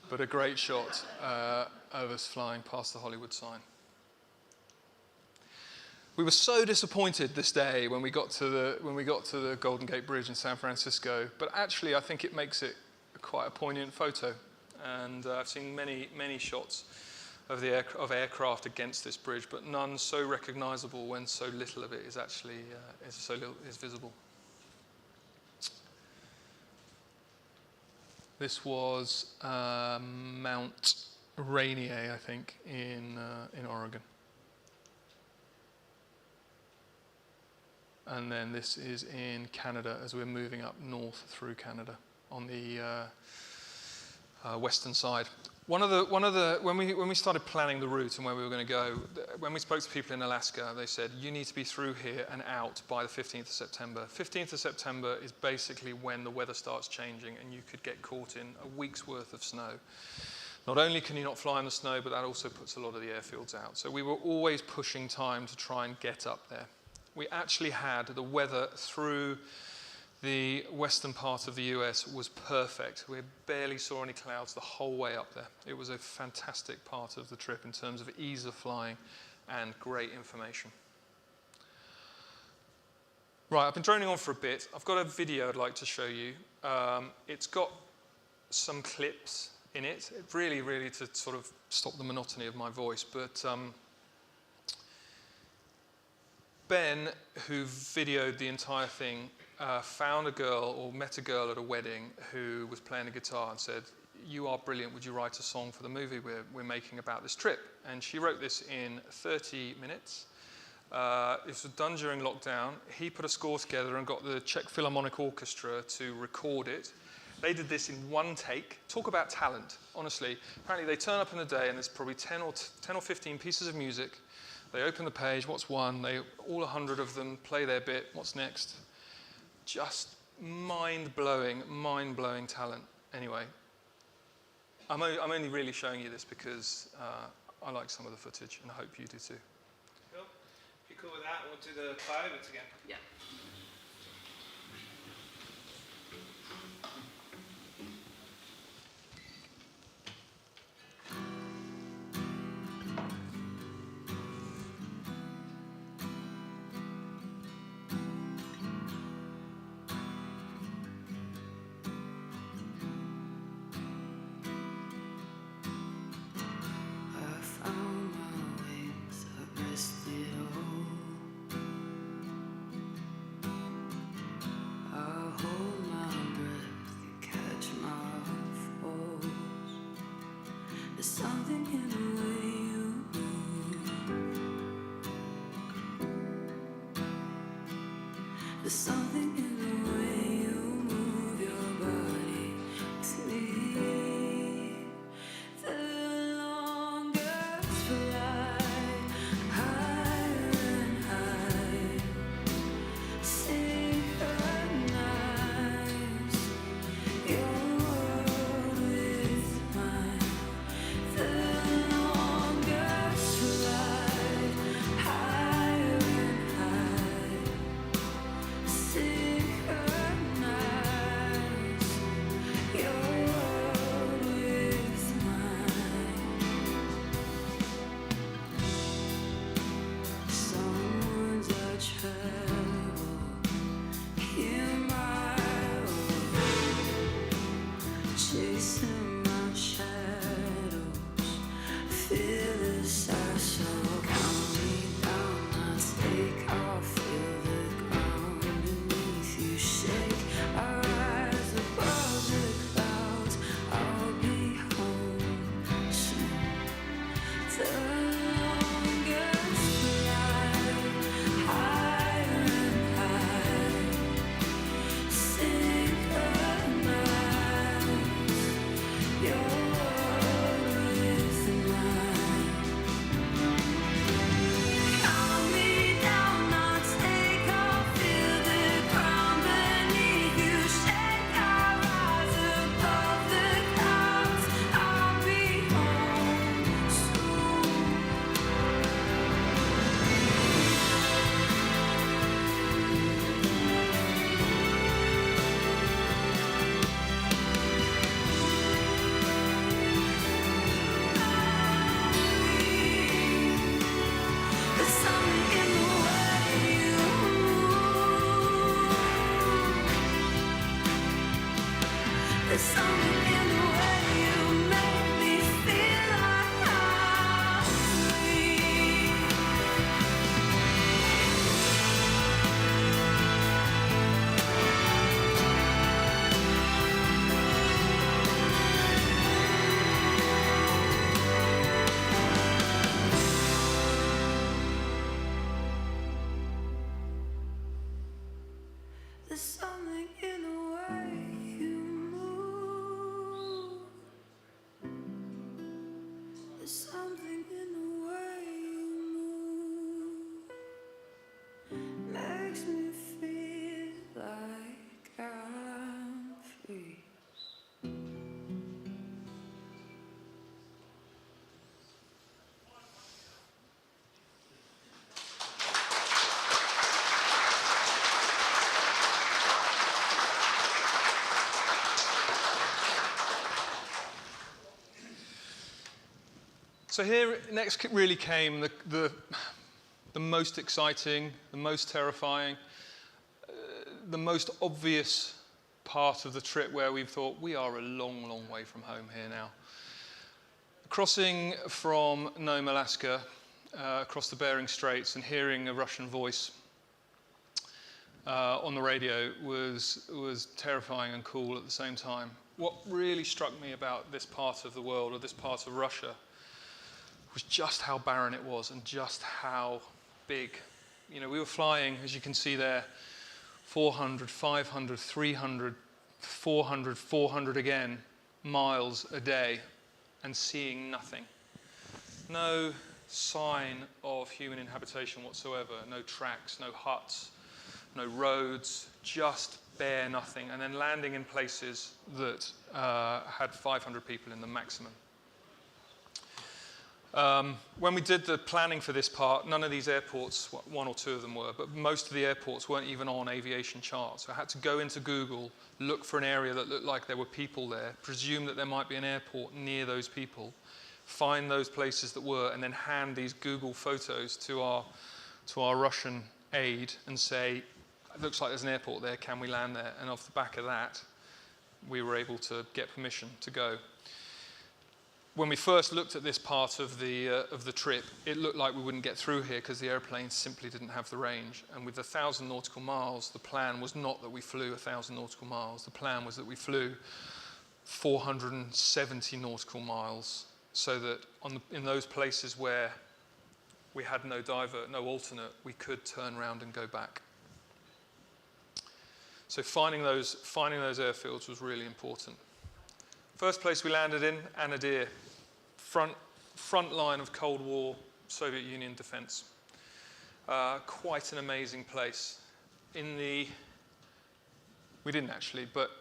but a great shot of us flying past the Hollywood sign. We were so disappointed this day when we got to the Golden Gate Bridge in San Francisco, but actually I think it makes it quite a poignant photo. And I've seen many shots of aircraft against this bridge, but none so recognizable when so little of it is actually is visible. This was Mount Rainier, I think, in Oregon. And then this is in Canada as we're moving up north through Canada on the western side. When we started planning the route and where we were going to go, when we spoke to people in Alaska, they said, you need to be through here and out by the 15th of September. 15th of September is basically when the weather starts changing and you could get caught in a week's worth of snow. Not only can you not fly in the snow, but that also puts a lot of the airfields out. So we were always pushing time to try and get up there. We actually had the weather through the western part of the US was perfect. We barely saw any clouds the whole way up there. It was a fantastic part of the trip in terms of ease of flying and great information. Right, I've been droning on for a bit. I've got a video I'd like to show you. It's got some clips in it. Really to sort of stop the monotony of my voice, but Ben, who videoed the entire thing, found a girl or met a girl at a wedding who was playing a guitar and said, "You are brilliant, would you write a song for the movie we're making about this trip?" And she wrote this in 30 minutes. This was done during lockdown. He put a score together and got the Czech Philharmonic Orchestra to record it. They did this in one take. Talk about talent, honestly. Apparently they turn up in a day and there's probably 10 or 15 pieces of music. They open the page, what's one? All 100 of them play their bit, what's next? Just mind-blowing talent. Anyway, I'm only really showing you this because I like some of the footage and I hope you do too. Cool. If you're cool with that, we'll do the flyovers again. Yeah. Something in the way you move. There's something in the way you move your body to me. The longest fly higher and higher, synchronize your world with mine. The longest fly higher and higher, synchronize your world with mine. Someone's a travel, hear my voice, chasing my shadows. Feel this I saw, count me down, I take off, feel the ground beneath you shake. I rise above the clouds, I'll be home soon. The longest fly higher and higher, synchronize your world with mine. Count me down, I'll take off, feel the ground beneath you shake. I rise above the clouds, I'll be home soon. There's something in the way you move. There's something in the way you make me feel like I'm free. There's something in the way you move. So here next really came the most exciting, the most terrifying, the most obvious part of the trip where we thought we are a long, long way from home here now. Crossing from Nome, Alaska, across the Bering Straits and hearing a Russian voice on the radio was terrifying and cool at the same time. What really struck me about this part of the world, or this part of Russia, was just how barren it was and just how big. You know, we were flying, as you can see there, 400, 500, 300, 400, 400 again, miles a day, and seeing nothing. No sign of human inhabitation whatsoever, no tracks, no huts, no roads, just bare nothing, and then landing in places that had 500 people in them maximum. When we did the planning for this part, none of these airports, one or two of them were, but most of the airports weren't even on aviation charts. So I had to go into Google, look for an area that looked like there were people there, presume that there might be an airport near those people, find those places that were, and then hand these Google photos to our Russian aide and say, it looks like there's an airport there, can we land there? And off the back of that, we were able to get permission to go. When we first looked at this part of the trip, it looked like we wouldn't get through here because the airplanes simply didn't have the range. And with 1,000 nautical miles, the plan was not that we flew 1,000 nautical miles. The plan was that we flew 470 nautical miles, so that in those places where we had no divert, no alternate, we could turn around and go back. So finding those airfields was really important. First place we landed in, Anadyr, front line of Cold War Soviet Union defense. Quite an amazing place. We didn't actually, but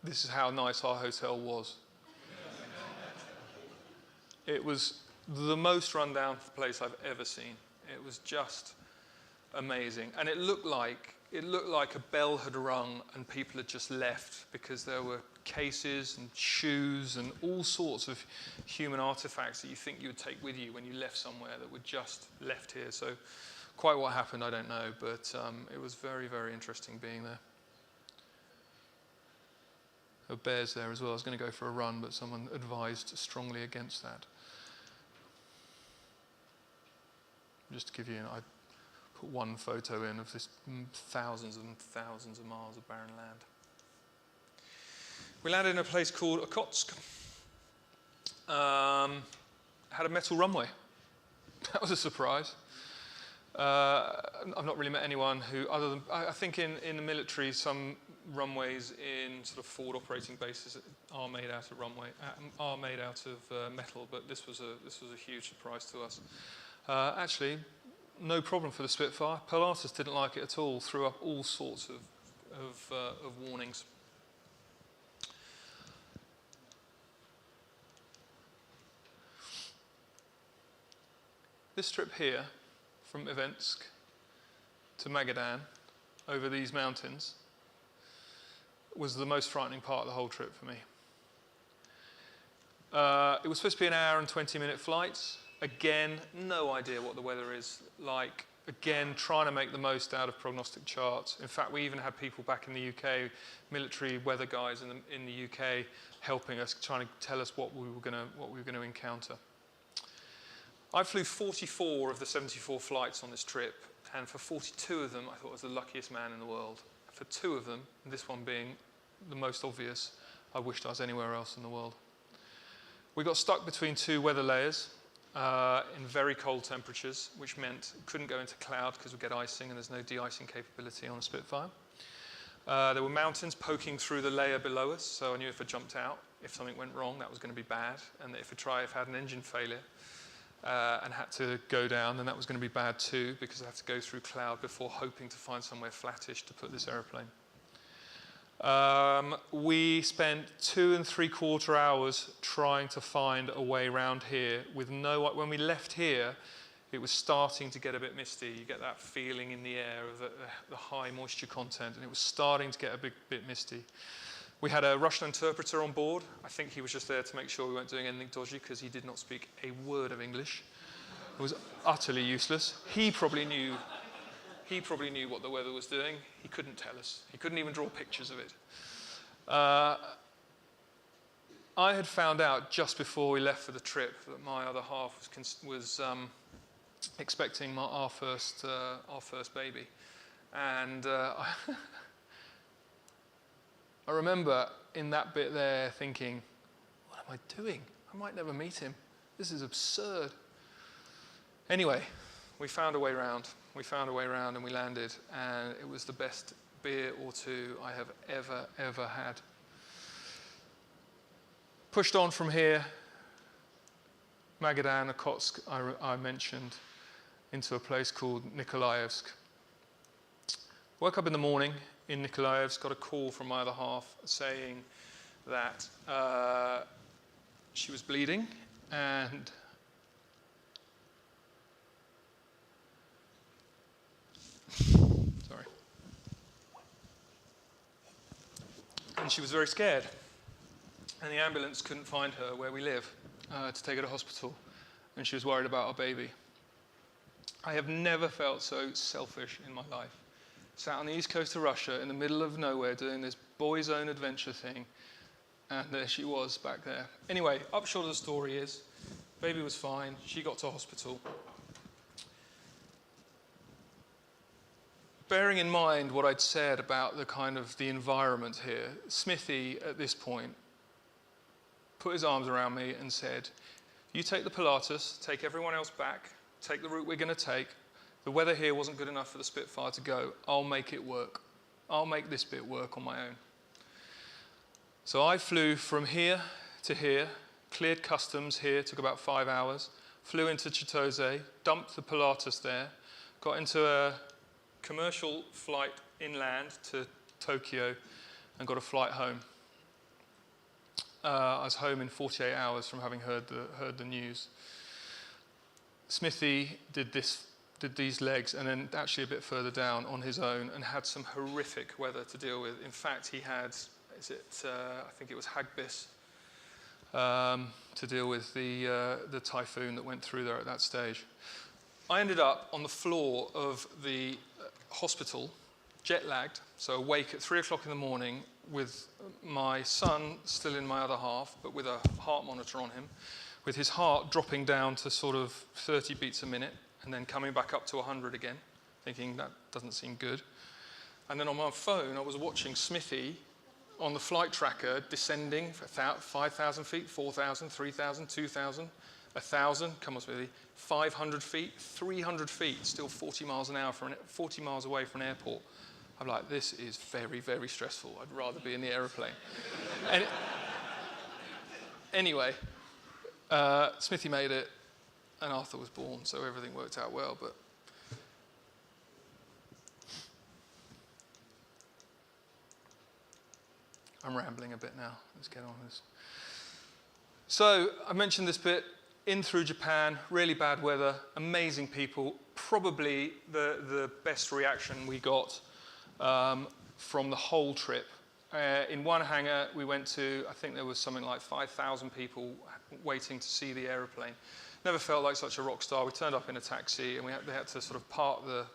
this is how nice our hotel was. It was the most run-down place I've ever seen. It was just amazing, and it looked like a bell had rung and people had just left, because there were cases and shoes and all sorts of human artifacts that you think you would take with you when you left somewhere that were just left here. So quite what happened, I don't know, but it was very, very interesting being there. There were bears there as well. I was going to go for a run, but someone advised strongly against that. Just to give you, I put one photo in of this thousands and thousands of miles of barren land. We landed in a place called Okhotsk. Had a metal runway. That was a surprise. I've not really met anyone who, other than, I think in the military, some runways in sort of forward operating bases are made out of metal, but this was a huge surprise to us. Actually, no problem for the Spitfire. Pilatus didn't like it at all, threw up all sorts of warnings. This trip here, from Ivensk to Magadan, over these mountains, was the most frightening part of the whole trip for me. It was supposed to be an hour and 20-minute flights. Again, no idea what the weather is like. Again, trying to make the most out of prognostic charts. In fact, we even had people back in the UK, military weather guys in the UK, helping us, trying to tell us what we were going to encounter. I flew 44 of the 74 flights on this trip, and for 42 of them, I thought I was the luckiest man in the world. For 2 of them, this one being the most obvious, I wished I was anywhere else in the world. We got stuck between 2 weather layers in very cold temperatures, which meant couldn't go into cloud because we get icing, and there's no de-icing capability on a Spitfire. There were mountains poking through the layer below us, so I knew if I jumped out, if something went wrong, that was going to be bad, and that if I had an engine failure, and had to go down, then that was going to be bad too, because I had to go through cloud before hoping to find somewhere flattish to put this aeroplane. We spent 2 3/4 hours trying to find a way around here with when we left here, it was starting to get a bit misty. You get that feeling in the air of the high moisture content, and it was starting to get a bit misty. We had a Russian interpreter on board. I think he was just there to make sure we weren't doing anything dodgy because he did not speak a word of English. It was utterly useless. He probably knew what the weather was doing. He couldn't tell us. He couldn't even draw pictures of it. I had found out just before we left for the trip that my other half was expecting our first baby, and I remember in that bit there thinking, what am I doing? I might never meet him. This is absurd. Anyway, we found a way round. We found a way round and we landed, and it was the best beer or two I have ever had. Pushed on from here, Magadan, Okhotsk, I mentioned, into a place called Nikolaevsk. Woke up in the morning in Nikolaevsk, got a call from my other half saying that she was bleeding and she was very scared. And the ambulance couldn't find her where we live to take her to hospital. And she was worried about our baby. I have never felt so selfish in my life. Sat on the east coast of Russia in the middle of nowhere doing this boy's own adventure thing. And there she was back there. Anyway, upshot of the story is, baby was fine. She got to hospital. Bearing in mind what I'd said about the kind of the environment here, Smithy at this point put his arms around me and said, you take the Pilatus, take everyone else back, take the route we're going to take. The weather here wasn't good enough for the Spitfire to go. I'll make it work. I'll make this bit work on my own. So I flew from here to here, cleared customs here, took about 5 hours, flew into Chitose, dumped the Pilatus there, got into a commercial flight inland to Tokyo and got a flight home. I was home in 48 hours from having heard the news. Smithy did these legs and then actually a bit further down on his own and had some horrific weather to deal with. In fact, he had, I think it was Hagbis, to deal with the typhoon that went through there at that stage. I ended up on the floor of the hospital, jet-lagged, so awake at 3 o'clock in the morning with my son still in my other half, but with a heart monitor on him, with his heart dropping down to sort of 30 beats a minute and then coming back up to 100 again, thinking that doesn't seem good. And then on my phone, I was watching Smithy on the flight tracker descending 5,000 feet, 4,000, 3,000, 2,000, 1,000, come on Smithy, 500 feet, 300 feet, still 40 miles an hour, 40 miles away from an airport. I'm like, this is very, very stressful. I'd rather be in the aeroplane. And anyway, Smithy made it, and Arthur was born, so everything worked out well. But I'm rambling a bit now. Let's get on with this. So I mentioned this bit. In through Japan, really bad weather, amazing people. Probably the best reaction we got from the whole trip. In one hangar we went to, I think there was something like 5,000 people waiting to see the aeroplane. Never felt like such a rock star. We turned up in a taxi and they had to sort of part the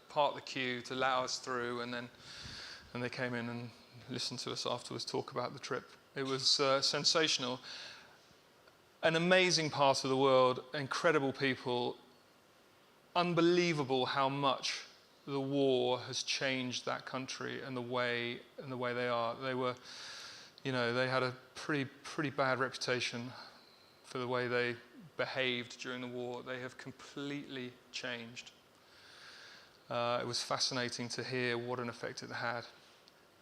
queue to allow us through, and they came in and listened to us afterwards talk about the trip. It was sensational. An amazing part of the world, incredible people, unbelievable how much the war has changed that country and the way they are. They were, they had a pretty bad reputation for the way they behaved during the war. They have completely changed. It was fascinating to hear what an effect it had.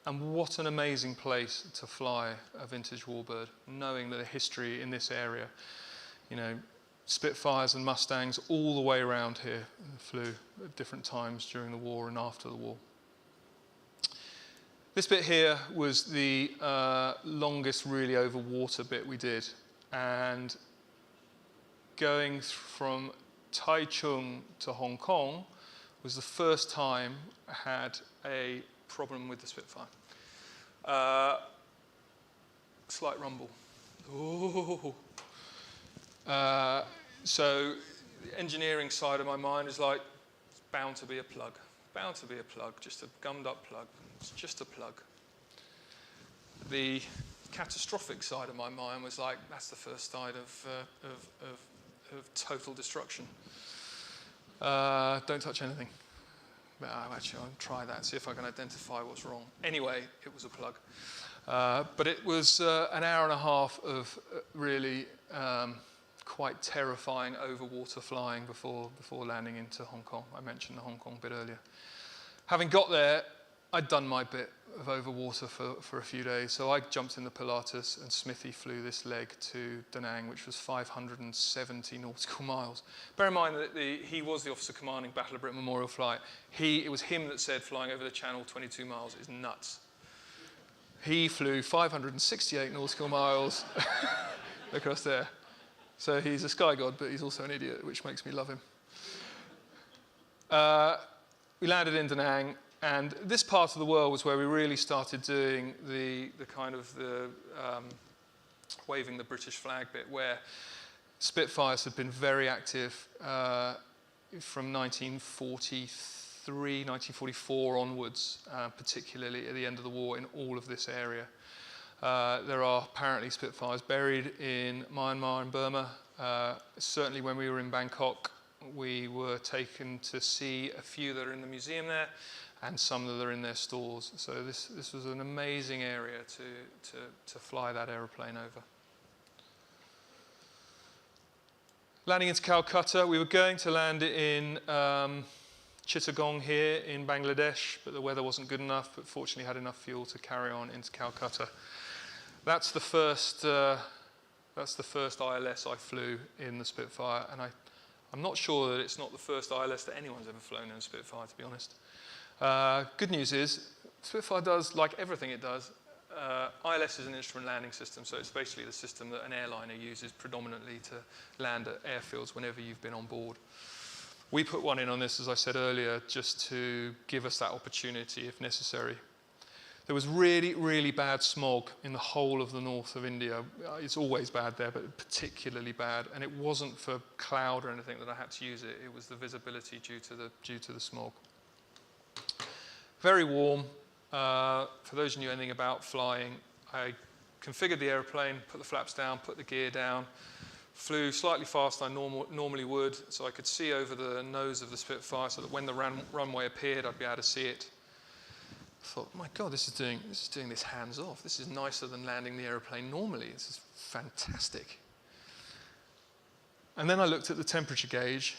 And what an amazing place to fly a vintage warbird, knowing that the history in this area, Spitfires and Mustangs all the way around here flew at different times during the war and after the war. This bit here was the longest really over water bit we did. And going from Taichung to Hong Kong was the first time I had a problem with the Spitfire. slight rumble. Ooh. So the engineering side of my mind is like, it's bound to be a plug. Bound to be a plug, just a gummed up plug. It's just a plug. The catastrophic side of my mind was like, that's the first side of total destruction. Don't touch anything. But actually, I'll try that, see if I can identify what's wrong. Anyway, it was a plug. But it was an hour and a half of really quite terrifying overwater flying before landing into Hong Kong. I mentioned the Hong Kong bit earlier. Having got there, I'd done my bit of overwater for a few days, so I jumped in the Pilatus and Smithy flew this leg to Da Nang, which was 570 nautical miles. Bear in mind that he was the officer commanding Battle of Britain Memorial Flight. It was him that said flying over the channel 22 miles is nuts. He flew 568 nautical miles across there. So he's a sky god, but he's also an idiot, which makes me love him. We landed in Da Nang, and this part of the world was where we really started doing the kind of the waving the British flag bit, where Spitfires had been very active from 1943, 1944 onwards, particularly at the end of the war in all of this area. There are apparently Spitfires buried in Myanmar and Burma. Certainly when we were in Bangkok, we were taken to see a few that are in the museum there and some that are in their stores. So this was an amazing area to fly that aeroplane over. Landing into Calcutta, we were going to land in Chittagong here in Bangladesh, but the weather wasn't good enough, but fortunately had enough fuel to carry on into Calcutta. That's the first ILS I flew in the Spitfire, and I'm not sure that it's not the first ILS that anyone's ever flown in a Spitfire, to be honest. Good news is, Spitfire does, like everything it does, ILS is an instrument landing system, so it's basically the system that an airliner uses predominantly to land at airfields whenever you've been on board. We put one in on this, as I said earlier, just to give us that opportunity if necessary. There was really, really bad smog in the whole of the north of India. It's always bad there, but particularly bad. And it wasn't for cloud or anything that I had to use it. It was the visibility due to the smog. Very warm. For those who knew anything about flying, I configured the airplane, put the flaps down, put the gear down, flew slightly faster than I normally would, so I could see over the nose of the Spitfire, so that when the runway appeared, I'd be able to see it. I thought, my God, this is doing this hands off. This is nicer than landing the aeroplane normally. This is fantastic. And then I looked at the temperature gauge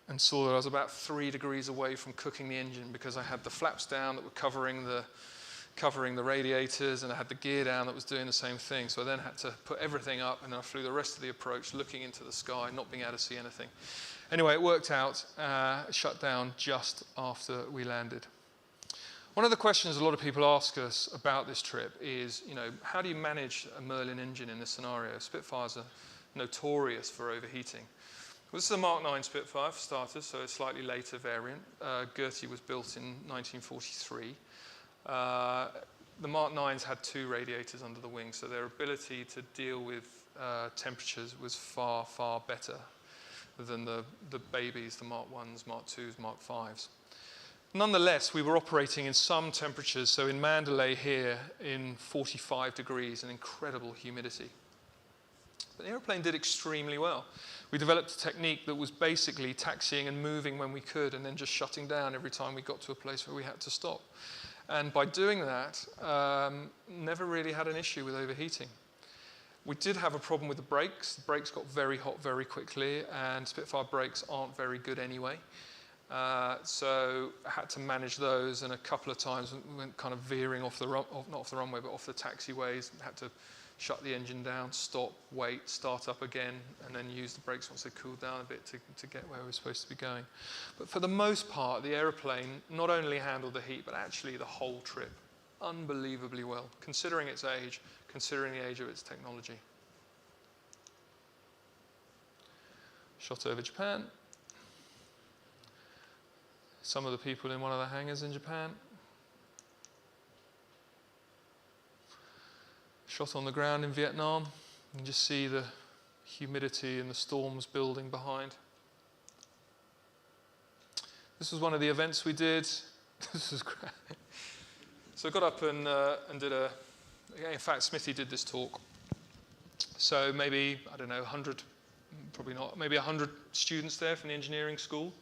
and saw that I was about 3 degrees away from cooking the engine, because I had the flaps down that were covering the radiators, and I had the gear down that was doing the same thing. So I then had to put everything up, and then I flew the rest of the approach looking into the sky, not being able to see anything. Anyway, it worked out. Shut down just after we landed. One of the questions a lot of people ask us about this trip is, how do you manage a Merlin engine in this scenario? Spitfires are notorious for overheating. Well, this is a Mark 9 Spitfire for starters, so a slightly later variant. Gertie was built in 1943. The Mark 9s had 2 radiators under the wing, so their ability to deal with temperatures was far, far better than the babies, the Mark 1s, Mark 2s, Mark 5s. Nonetheless, we were operating in some temperatures, so in Mandalay here, in 45 degrees and incredible humidity. But the airplane did extremely well. We developed a technique that was basically taxiing and moving when we could, and then just shutting down every time we got to a place where we had to stop. And by doing that, never really had an issue with overheating. We did have a problem with the brakes. The brakes got very hot very quickly, and Spitfire brakes aren't very good anyway. So I had to manage those, and a couple of times we went kind of veering off not off the runway, but off the taxiways. Had to shut the engine down, stop, wait, start up again, and then use the brakes once they cooled down a bit to get where we were supposed to be going. But for the most part, the aeroplane not only handled the heat, but actually the whole trip unbelievably well, considering its age, considering the age of its technology. Shot over Japan. Some of the people in one of the hangars in Japan. shot on the ground in Vietnam. You can just see the humidity and the storms building behind. This was one of the events we did. This is great. So I got up and did in fact, Smithy did this talk. So maybe, I don't know, 100, probably not, maybe 100 students there from the engineering school.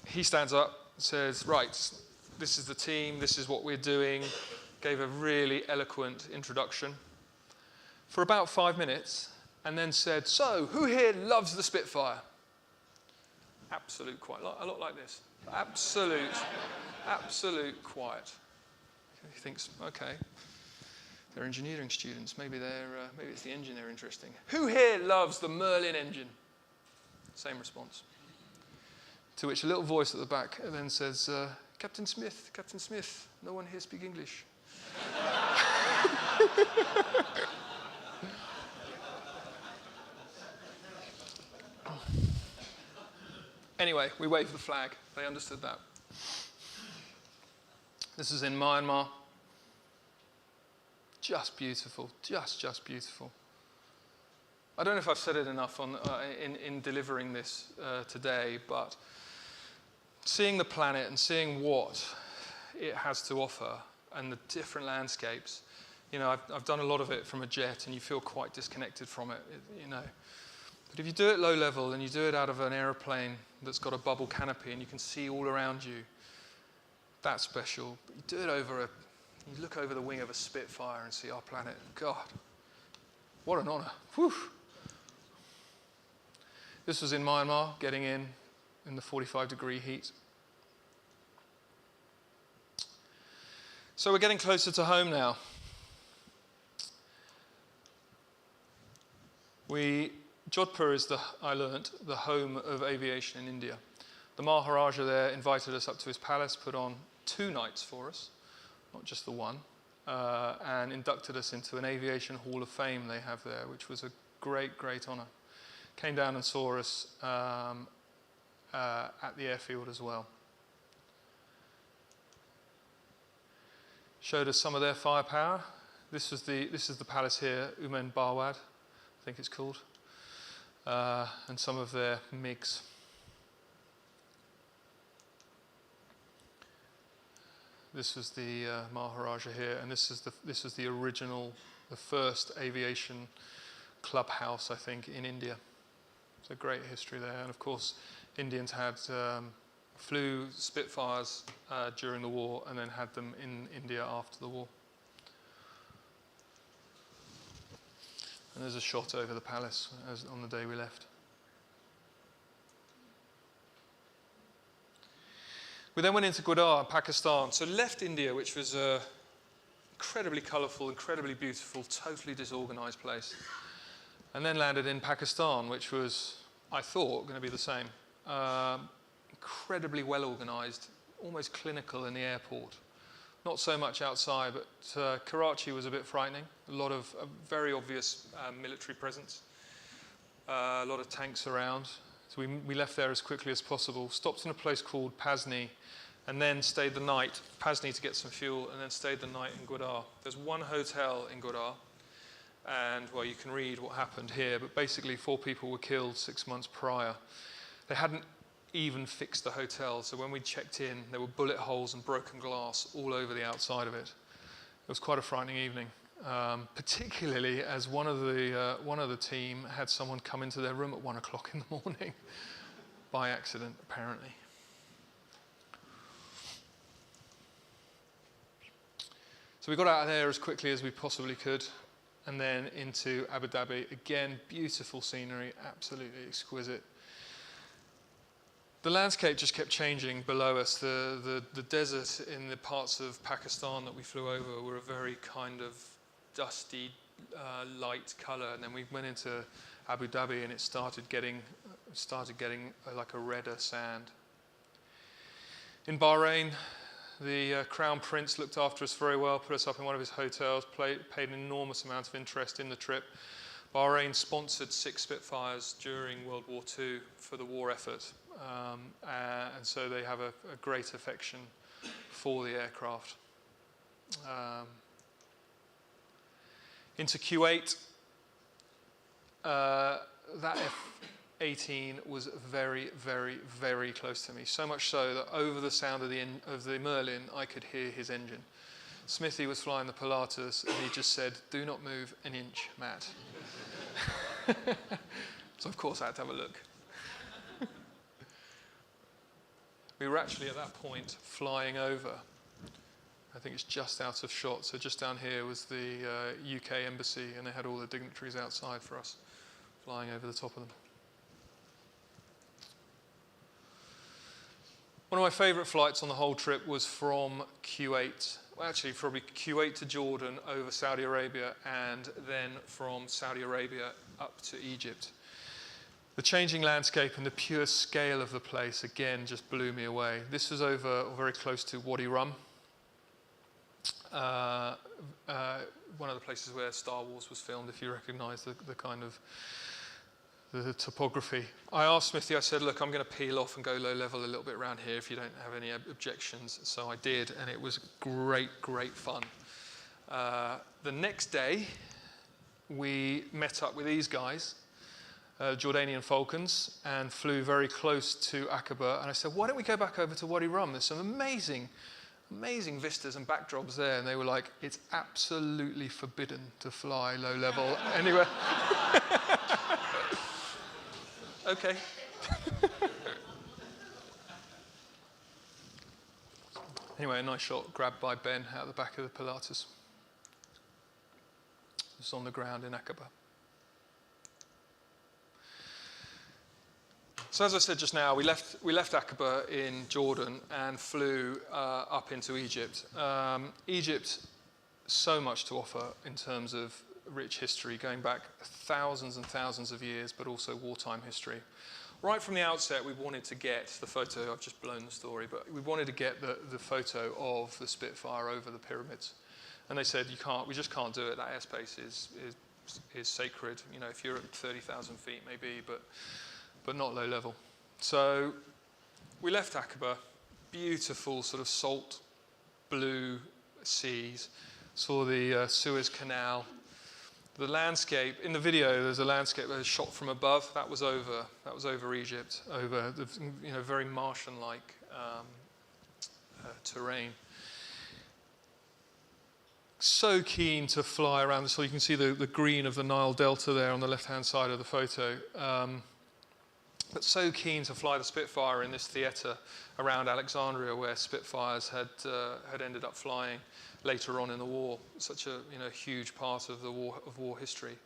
He stands up, says, right, this is the team, this is what we're doing, gave a really eloquent introduction for about 5 minutes, and then said, so, who here loves the Spitfire? Absolute quiet, a lot like this. Absolute quiet. He thinks, okay, they're engineering students, maybe it's the engine they're interesting. Who here loves the Merlin engine? Same response. To which a little voice at the back then says, Captain Smith, no one here speaks English. Anyway, we waved the flag. They understood that. This is in Myanmar. Just beautiful, just beautiful. I don't know if I've said it enough in delivering this today, but seeing the planet and seeing what it has to offer and the different landscapes, you know, I've done a lot of it from a jet and you feel quite disconnected from it, you know. But if you do it low level and you do it out of an aeroplane that's got a bubble canopy and you can see all around you, that's special. But you do it you look over the wing of a Spitfire and see our planet. God, what an honor. Whew. This was in Myanmar, getting in the 45-degree heat. So we're getting closer to home now. Jodhpur is, I learnt, the home of aviation in India. The Maharaja there invited us up to his palace, put on 2 nights for us, not just the one, and inducted us into an aviation hall of fame they have there, which was a great, great honor. Came down and saw us at the airfield as well. Showed us some of their firepower. This is the palace here, Umen Barwad, I think it's called, and some of their MiGs. This was the Maharaja here, and this is the original, the first aviation clubhouse, I think, in India. It's a great history there, and of course, Indians flew Spitfires during the war, and then had them in India after the war. And there's a shot over the palace on the day we left. We then went into Gwadar, Pakistan. So left India, which was an incredibly colourful, incredibly beautiful, totally disorganised place. And then landed in Pakistan, which was, I thought, going to be the same. Incredibly well organised, almost clinical in the airport. Not so much outside, but Karachi was a bit frightening. A lot of very obvious military presence. A lot of tanks around. So we left there as quickly as possible. Stopped in a place called Pasni, and then stayed the night. Pasni to get some fuel, and then stayed the night in Gwadar. There's one hotel in Gwadar, and well, you can read what happened here. But basically, 4 people were killed 6 months prior. They hadn't even fixed the hotel, so when we checked in, there were bullet holes and broken glass all over the outside of it. It was quite a frightening evening, particularly as one of the team had someone come into their room at 1 o'clock in the morning by accident, apparently. So we got out of there as quickly as we possibly could, and then into Abu Dhabi. Again, beautiful scenery, absolutely exquisite. The landscape just kept changing below us. The desert in the parts of Pakistan that we flew over were a very kind of dusty, light colour, and then we went into Abu Dhabi, and it started getting like a redder sand. In Bahrain, the Crown Prince looked after us very well, put us up in one of his hotels, paid an enormous amount of interest in the trip. Bahrain sponsored 6 Spitfires during World War II for the war effort. And so they have a great affection for the aircraft. into Q8. That F-18 was very, very, very close to me. So much so that over the sound of the Merlin, I could hear his engine. Smithy was flying the Pilatus, and he just said, "Do not move an inch, Matt." So of course I had to have a look. We were actually at that point flying over. I think it's just out of shot. So just down here was the UK embassy, and they had all the dignitaries outside for us, flying over the top of them. One of my favourite flights on the whole trip was from Q8. Well, actually, probably Q8 to Jordan over Saudi Arabia, and then from Saudi Arabia up to Egypt. The changing landscape and the pure scale of the place, again, just blew me away. This was over, or very close to Wadi Rum, one of the places where Star Wars was filmed, if you recognise the kind of the topography. I asked Smithy, I said, look, I'm going to peel off and go low level a little bit around here if you don't have any objections. So I did, and it was great, great fun. The next day, we met up with these guys, Jordanian Falcons, and flew very close to Aqaba. And I said, why don't we go back over to Wadi Rum? There's some amazing vistas and backdrops there. And they were like, it's absolutely forbidden to fly low level anywhere. Okay. Anyway, a nice shot grabbed by Ben out the back of the Pilatus. It's on the ground in Aqaba. So as I said just now, we left Aqaba in Jordan and flew up into Egypt. Egypt, so much to offer in terms of rich history, going back thousands and thousands of years, but also wartime history. Right from the outset, we wanted to get the photo. I've just blown the story, but we wanted to get the photo of the Spitfire over the pyramids. And they said, you can't, we just can't do it. That airspace is sacred. You know, if you're at 30,000 feet, maybe, but not low level. So we left Aqaba, beautiful sort of salt blue seas, saw the Suez Canal. The landscape, in the video, there's a landscape that was shot from above. That was over Egypt, over the very Martian-like terrain. So keen to fly around this. So you can see the green of the Nile Delta there on the left-hand side of the photo. But so keen to fly the Spitfire in this theatre around Alexandria, where Spitfires had ended up flying later on in the war. Such a huge part of the war history.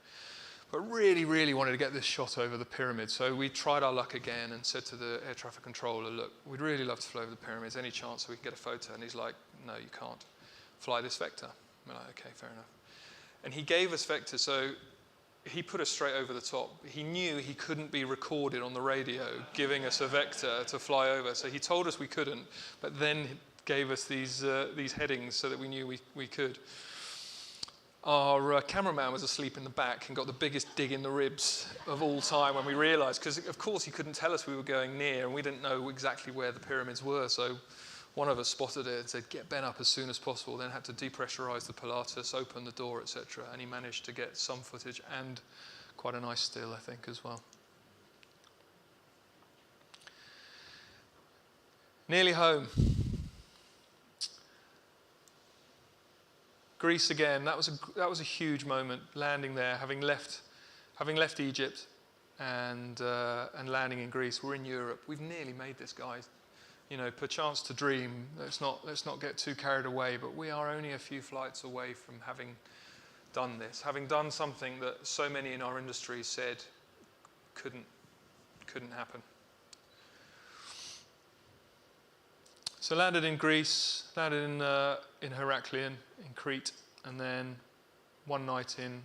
But really, really wanted to get this shot over the pyramids. So we tried our luck again and said to the air traffic controller, look, we'd really love to fly over the pyramids. Any chance we can get a photo? And he's like, no, you can't. Fly this vector. We're like, okay, fair enough. And he gave us vector, so he put us straight over the top. He knew he couldn't be recorded on the radio giving us a vector to fly over. So he told us we couldn't, but then gave us these headings so that we knew we could. Our cameraman was asleep in the back and got the biggest dig in the ribs of all time when we realized, because of course he couldn't tell us we were going near and we didn't know exactly where the pyramids were. So one of us spotted it and said, get Ben up as soon as possible, then had to depressurize the Pilatus, open the door, etc. And he managed to get some footage and quite a nice still, I think, as well. Nearly home. Greece again, that was a huge moment, landing there, having left Egypt and landing in Greece. We're in Europe. We've nearly made this, guys. Perchance to dream. Let's not get too carried away, but we are only a few flights away from having done this, having done something that so many in our industry said couldn't happen. So landed in Greece, landed in Heraklion, in Crete, and then one night in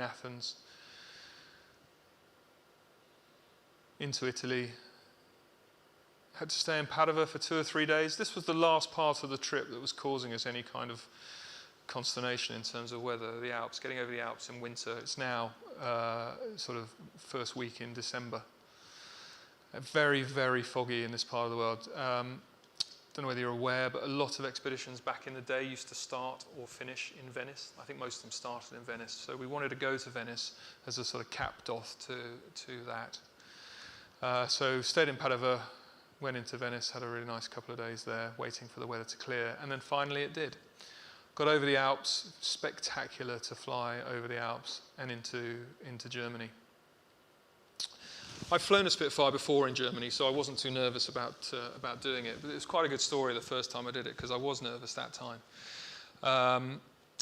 Athens, into Italy. Had to stay in Padova for 2 or 3 days. This was the last part of the trip that was causing us any kind of consternation in terms of weather. The Alps, getting over the Alps in winter. It's now sort of first week in December. Very, very foggy in this part of the world. don't know whether you're aware, but a lot of expeditions back in the day used to start or finish in Venice. I think most of them started in Venice. So we wanted to go to Venice as a sort of cap-doth to that. So stayed in Padova, went into Venice, had a really nice couple of days there, waiting for the weather to clear, and then finally it did. Got over the Alps, spectacular to fly over the Alps and into Germany. I've flown a Spitfire before in Germany, so I wasn't too nervous about doing it. But it was quite a good story the first time I did it, because I was nervous that time. I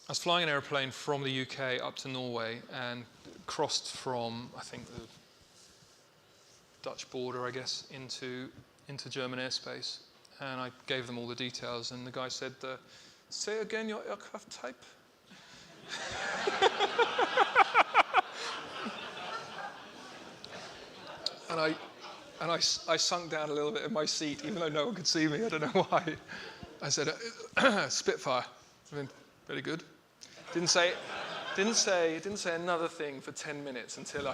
was flying an aeroplane from the UK up to Norway and crossed from, I think, the Dutch border, I guess, into German airspace. And I gave them all the details, and the guy said, "Say again your aircraft type." And I sunk down a little bit in my seat, even though no one could see me. I don't know why. I said, "Spitfire." I mean, very good. Didn't say another thing for 10 minutes until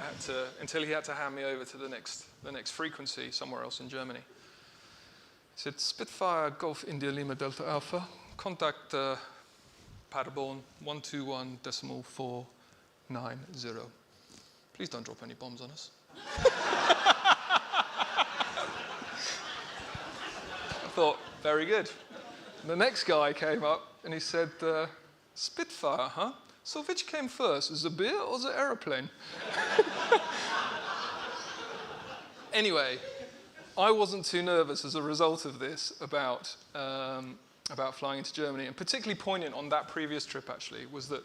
he had to hand me over to the next frequency somewhere else in Germany. He said, "Spitfire Golf India Lima Delta Alpha, contact Paderborn 121.490. Please don't drop any bombs on us." I thought, very good. And the next guy came up and he said, "Spitfire, huh? So which came first, the beer or the aeroplane?" Anyway, I wasn't too nervous as a result of this about flying into Germany. And particularly poignant on that previous trip, actually, was that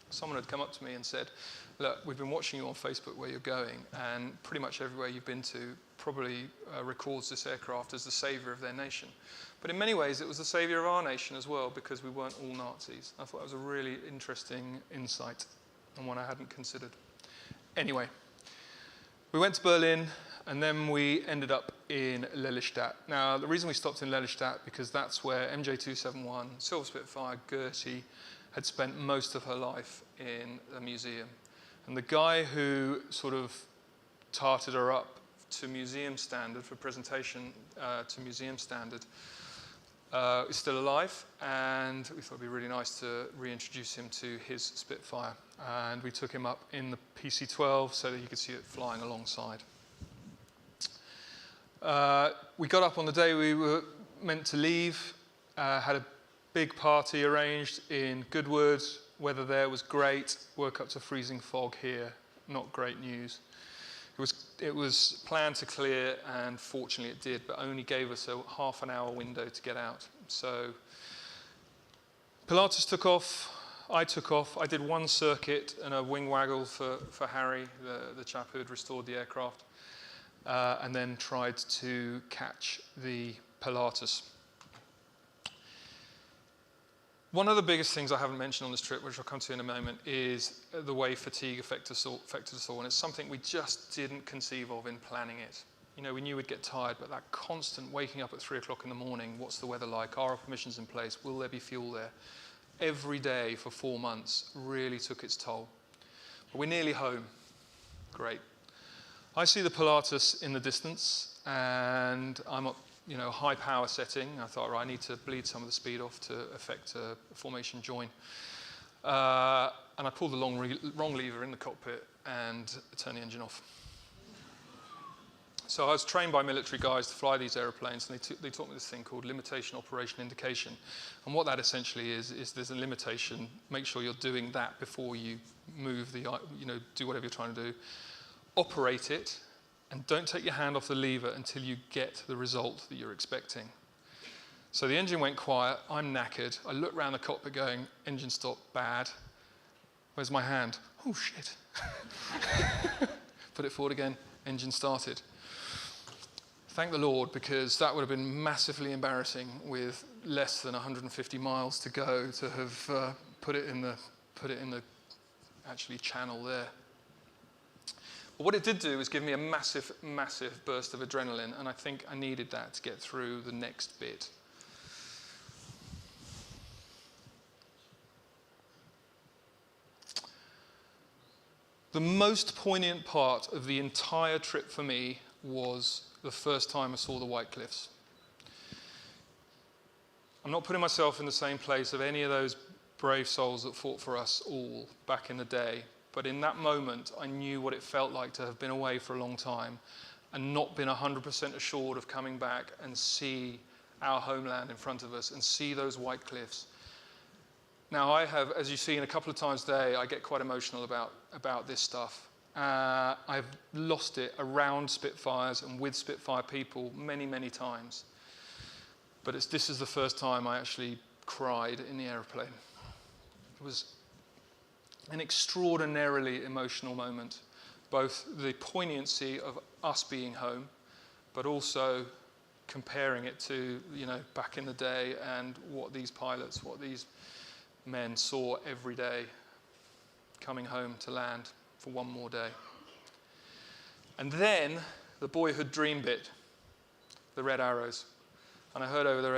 someone had come up to me and said, "Look, we've been watching you on Facebook where you're going, and pretty much everywhere you've been to probably records this aircraft as the savior of their nation. But in many ways, it was the savior of our nation as well, because we weren't all Nazis." I thought that was a really interesting insight and one I hadn't considered. Anyway, we went to Berlin, and then we ended up in Lelystad. Now, the reason we stopped in Lelystad, because that's where MJ271, Silver Spitfire, Gertie, had spent most of her life in a museum. And the guy who sort of tarted her up to museum standard, for presentation to museum standard, is still alive, and we thought it'd be really nice to reintroduce him to his Spitfire. And we took him up in the PC-12 so that he could see it flying alongside. We got up on the day we were meant to leave, had a big party arranged in Goodwood. Weather there was great. Woke up to freezing fog here. Not great news. It was planned to clear, and fortunately it did, but only gave us a half an hour window to get out. So Pilatus took off. I took off. I did one circuit and a wing waggle for Harry, the chap who had restored the aircraft, and then tried to catch the Pilatus. One of the biggest things I haven't mentioned on this trip, which I'll come to in a moment, is the way fatigue affected us all. And it's something we just didn't conceive of in planning it. You know, we knew we'd get tired, but that constant waking up at 3 o'clock in the morning, what's the weather like? Are our permissions in place? Will there be fuel there? Every day for 4 months really took its toll. But we're nearly home. Great. I see the Pilatus in the distance, and I'm up, you know, high power setting. I thought, right, I need to bleed some of the speed off to affect a formation join. And I pulled the wrong lever in the cockpit and turned the engine off. So I was trained by military guys to fly these airplanes, and they taught me this thing called limitation operation indication. And what that essentially is there's a limitation. Make sure you're doing that before you move the, you know, do whatever you're trying to do. Operate it, and don't take your hand off the lever until you get the result that you're expecting. So the engine went quiet. I'm knackered. I look around the cockpit going, engine stop, bad. Where's my hand? Oh, shit. Put it forward again. Engine started. Thank the Lord, because that would have been massively embarrassing with less than 150 miles to go to have put it in the actually channel there. But what it did do was give me a massive, massive burst of adrenaline, and I think I needed that to get through the next bit. The most poignant part of the entire trip for me was the first time I saw the White Cliffs. I'm not putting myself in the same place of any of those brave souls that fought for us all back in the day. But in that moment, I knew what it felt like to have been away for a long time and not been 100% assured of coming back and see our homeland in front of us and see those white cliffs. Now, I have, as you've seen a couple of times today, I get quite emotional about this stuff. I've lost it around Spitfires and with Spitfire people many, many times. But this is the first time I actually cried in the aeroplane. It was an extraordinarily emotional moment, both the poignancy of us being home, but also comparing it to, back in the day and what these pilots, what these men saw every day coming home to land for one more day. And then the boyhood dream bit, the red arrows. And I heard over the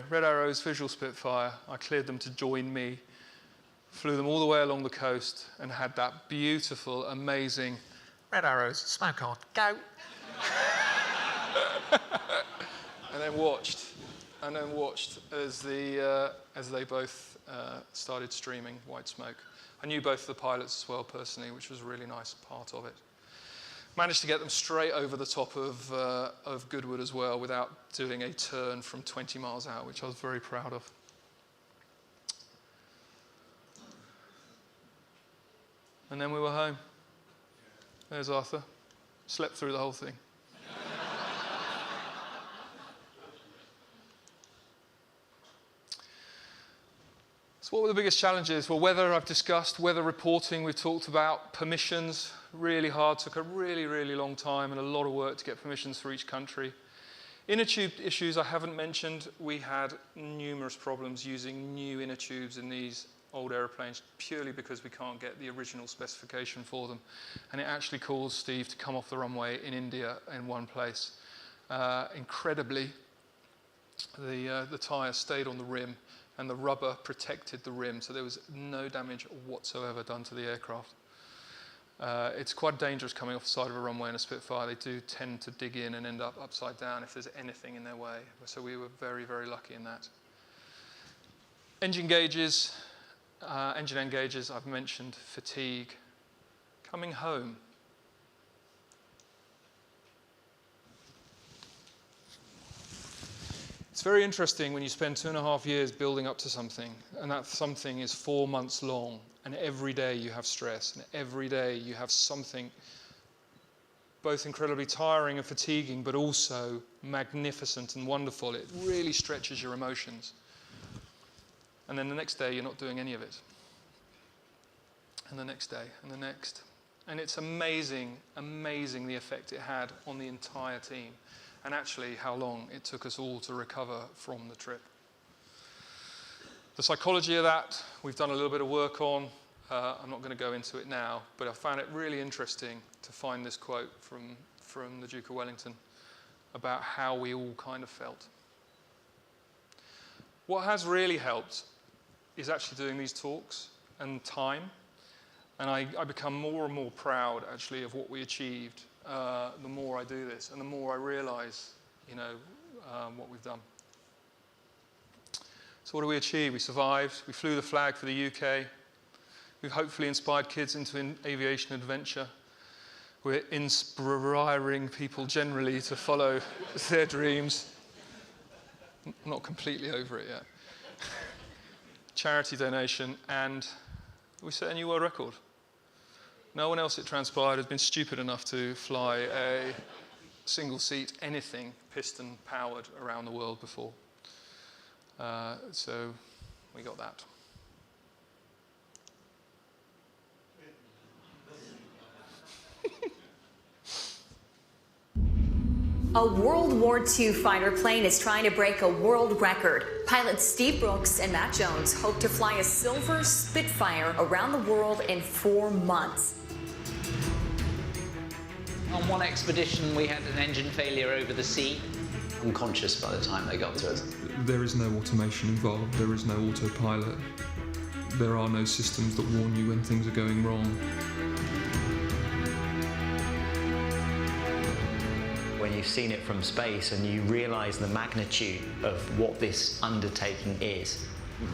red arrows, visual Spitfire. I cleared them to join me, flew them all the way along the coast, and had that beautiful, amazing red arrows, smoke on, go. and then watched as they both started streaming white smoke. I knew both the pilots as well personally, which was a really nice part of it. Managed to get them straight over the top of Goodwood as well without doing a turn from 20 miles out, which I was very proud of. And then we were home. There's Arthur. Slept through the whole thing. So what were the biggest challenges? Well, weather I've discussed, weather reporting we've talked about, permissions, really hard, took a really, really long time and a lot of work to get permissions for each country. Inner tube issues I haven't mentioned. We had numerous problems using new inner tubes in these old aeroplanes purely because we can't get the original specification for them. And it actually caused Steve to come off the runway in India in one place. Incredibly, the tyre stayed on the rim and the rubber protected the rim, so there was no damage whatsoever done to the aircraft. It's quite dangerous coming off the side of a runway in a Spitfire. They do tend to dig in and end up upside down if there's anything in their way. So we were very, very lucky in that. Engine gauges, engine end gauges, I've mentioned, fatigue. Coming home. It's very interesting when you spend 2.5 years building up to something, and that something is 4 months long, and every day you have stress, and every day you have something both incredibly tiring and fatiguing, but also magnificent and wonderful. It really stretches your emotions. And then the next day, you're not doing any of it. And the next day, and the next. And it's amazing, amazing the effect it had on the entire team. And actually how long it took us all to recover from the trip. The psychology of that, we've done a little bit of work on. I'm not going to go into it now, but I found it really interesting to find this quote from the Duke of Wellington about how we all kind of felt. What has really helped is actually doing these talks and time. And I become more and more proud, actually, of what we achieved. The more I do this and the more I realize, what we've done. So what do we achieve? We survived. We flew the flag for the UK. We've hopefully inspired kids into aviation adventure. We're inspiring people generally to follow their dreams. I'm not completely over it yet. Charity donation, and we set a new world record. No one else, it transpired, has been stupid enough to fly a single-seat anything piston-powered around the world before. So we got that. A World War II fighter plane is trying to break a world record. Pilots Steve Brooks and Matt Jones hope to fly a Silver Spitfire around the world in 4 months. On one expedition, we had an engine failure over the sea. Unconscious by the time they got to us. There is no automation involved. There is no autopilot. There are no systems that warn you when things are going wrong. When when you've seen it from space and you realise the magnitude of what this undertaking is.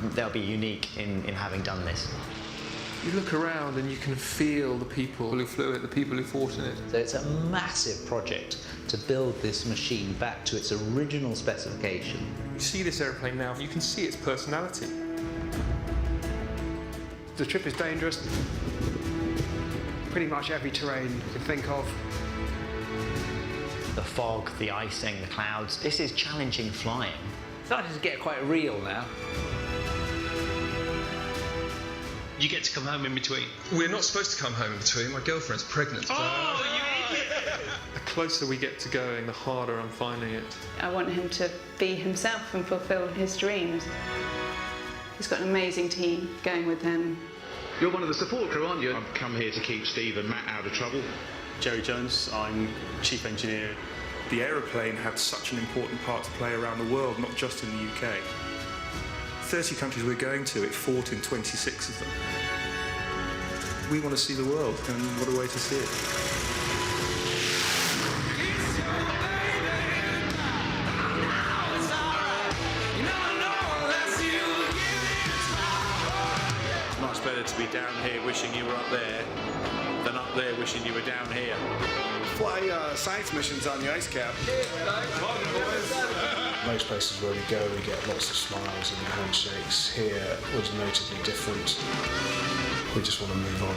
They'll be unique in having done this. You look around and you can feel the people who flew it, the people who fought in it. So it's a massive project to build this machine back to its original specification. You see this airplane now, you can see its personality. The trip is dangerous. Pretty much every terrain you can think of. The fog, the icing, the clouds. This is challenging flying. It's starting to get quite real now. You get to come home in between. We're not supposed to come home in between. My girlfriend's pregnant. Oh, you idiot! The closer we get to going, the harder I'm finding it. I want him to be himself and fulfil his dreams. He's got an amazing team going with him. You're one of the support crew, aren't you? I've come here to keep Steve and Matt out of trouble. Jerry Jones, I'm Chief Engineer. The aeroplane had such an important part to play around the world, not just in the UK. 30 countries we're going to, it fought in 26 of them. We want to see the world, and what a way to see it. Much better to be down here wishing you were up there than up there wishing you were down here. Fly science missions on the ice cap. Most places where we go, we get lots of smiles and handshakes. Here was notably different. We just want to move on.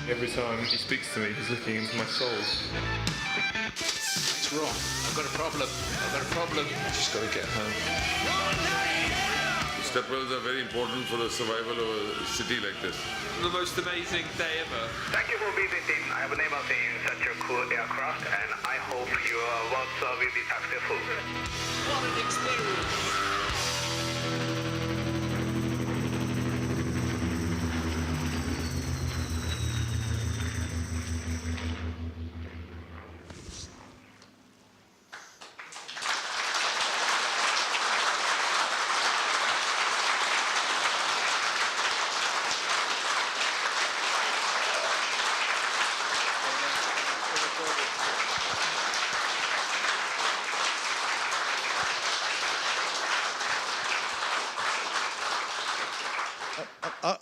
Every time he speaks to me, he's looking into my soul. What's wrong? I've got a problem. I've got a problem. Just got to get home. Stepwells are very important for the survival of a city like this. The most amazing day ever. Thank you for visiting. I have never seen such a cool aircraft, and I hope your work will be successful. What an experience!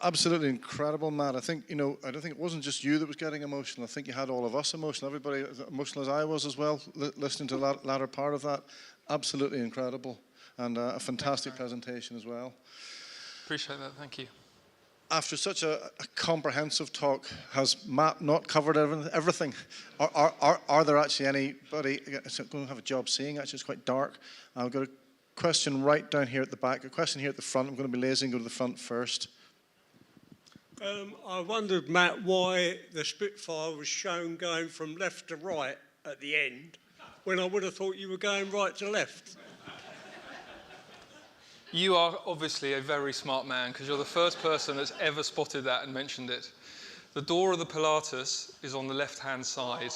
Absolutely incredible, Matt. I think, I don't think it wasn't just you that was getting emotional. I think you had all of us emotional, everybody as emotional as I was as well, listening to the latter part of that. Absolutely incredible, and a fantastic presentation as well. Appreciate that, thank you. After such a comprehensive talk, has Matt not covered everything? Are there actually anybody going to have a job seeing? Actually, it's quite dark. I've got a question right down here at the back, a question here at the front. I'm going to be lazy and go to the front first. I wondered, Matt, why the Spitfire was shown going from left to right at the end, when I would have thought you were going right to left. You are obviously a very smart man, because you're the first person that's ever spotted that and mentioned it. The door of the Pilatus is on the left-hand side,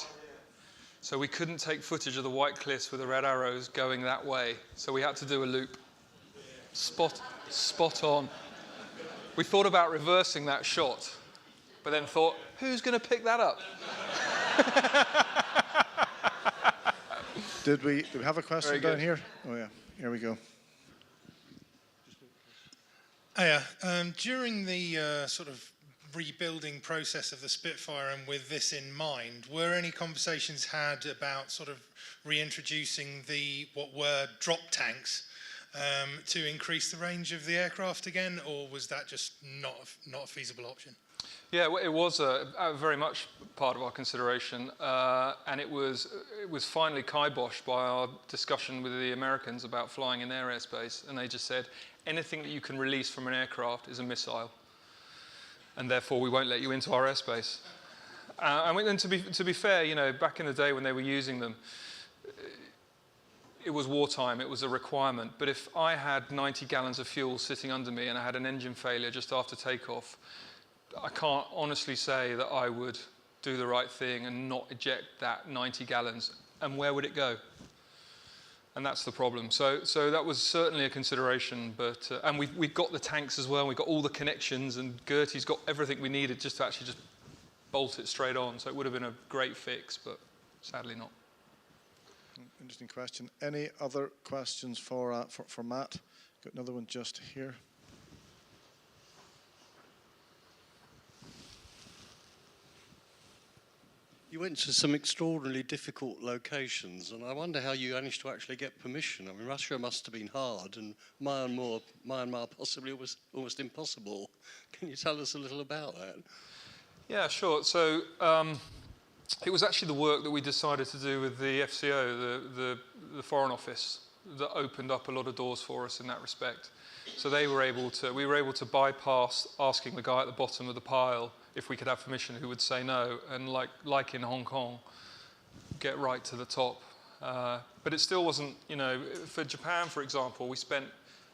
so we couldn't take footage of the white cliffs with the red arrows going that way, so we had to do a loop. Spot on. We thought about reversing that shot, but then thought, who's going to pick that up? Did we have a question down here? Oh, yeah. Here we go. Hiya. During the sort of rebuilding process of the Spitfire, and with this in mind, were any conversations had about sort of reintroducing what were drop tanks to increase the range of the aircraft again, or was that just not a feasible option? Yeah, well, it was very much part of our consideration, and it was finally kiboshed by our discussion with the Americans about flying in their airspace, and they just said, anything that you can release from an aircraft is a missile, and therefore we won't let you into our airspace. And to be fair, back in the day when they were using them, it was wartime, it was a requirement. But if I had 90 gallons of fuel sitting under me and I had an engine failure just after takeoff, I can't honestly say that I would do the right thing and not eject that 90 gallons. And where would it go? And that's the problem. So that was certainly a consideration, but and we've got the tanks as well, we've got all the connections, and Gertie's got everything we needed just to actually just bolt it straight on. So it would have been a great fix, but sadly not. Interesting question. Any other questions for Matt? Got another one just here. You went to some extraordinarily difficult locations, and I wonder how you managed to actually get permission. I mean, Russia must have been hard, and Myanmar possibly was almost impossible. Can you tell us a little about that? Yeah, sure. So it was actually the work that we decided to do with the FCO, the Foreign Office, that opened up a lot of doors for us in that respect. So we were able to bypass asking the guy at the bottom of the pile if we could have permission, who would say no, and like in Hong Kong, get right to the top. But it still wasn't, you know, for Japan, for example, we spent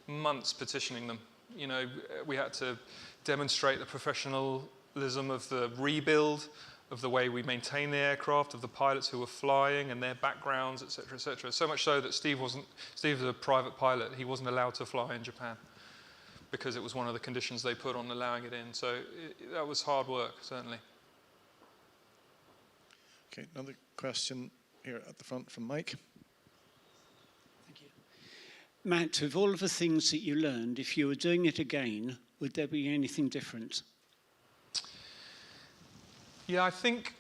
months petitioning them. You know, we had to demonstrate the professionalism of the rebuild, of the way we maintain the aircraft, of the pilots who were flying and their backgrounds, et cetera, et cetera. So much so that Steve's a private pilot. He wasn't allowed to fly in Japan because it was one of the conditions they put on allowing it in. So that was hard work, certainly. Okay, another question here at the front from Mike. Matt, of all of the things that you learned, if you were doing it again, would there be anything different? Yeah, I think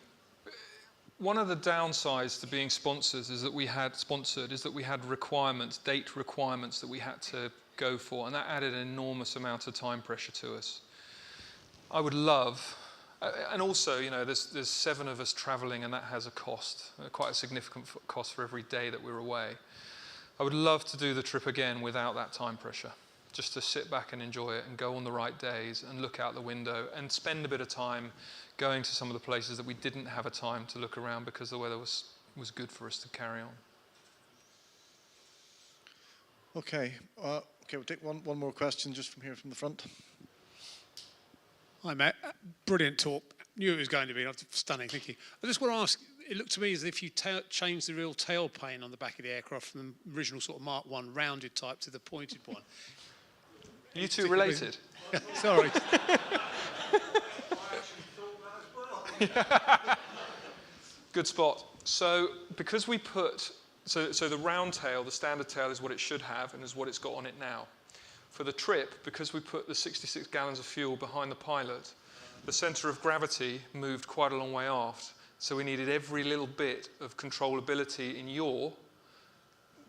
one of the downsides to being sponsors is that we had requirements, date requirements that we had to go for, and that added an enormous amount of time pressure to us. I would love, and also, you know, there's 7 of us traveling, and that has a cost, quite a significant cost for every day that we're away. I would love to do the trip again without that time pressure, just to sit back and enjoy it and go on the right days and look out the window and spend a bit of time going to some of the places that we didn't have a time to look around because the weather was good for us to carry on. Okay, we'll take one more question just from here from the front. Hi, Matt. Brilliant talk. Knew it was going to be stunning. Thank you. I just want to ask, it looked to me as if you changed the real tail pane on the back of the aircraft from the original sort of Mark 1 rounded type to the pointed one. You two related? Sorry. Good spot. So because we put, so the round tail, the standard tail is what it should have and is what it's got on it now. For the trip, because we put the 66 gallons of fuel behind the pilot, the centre of gravity moved quite a long way aft. So we needed every little bit of controllability in yaw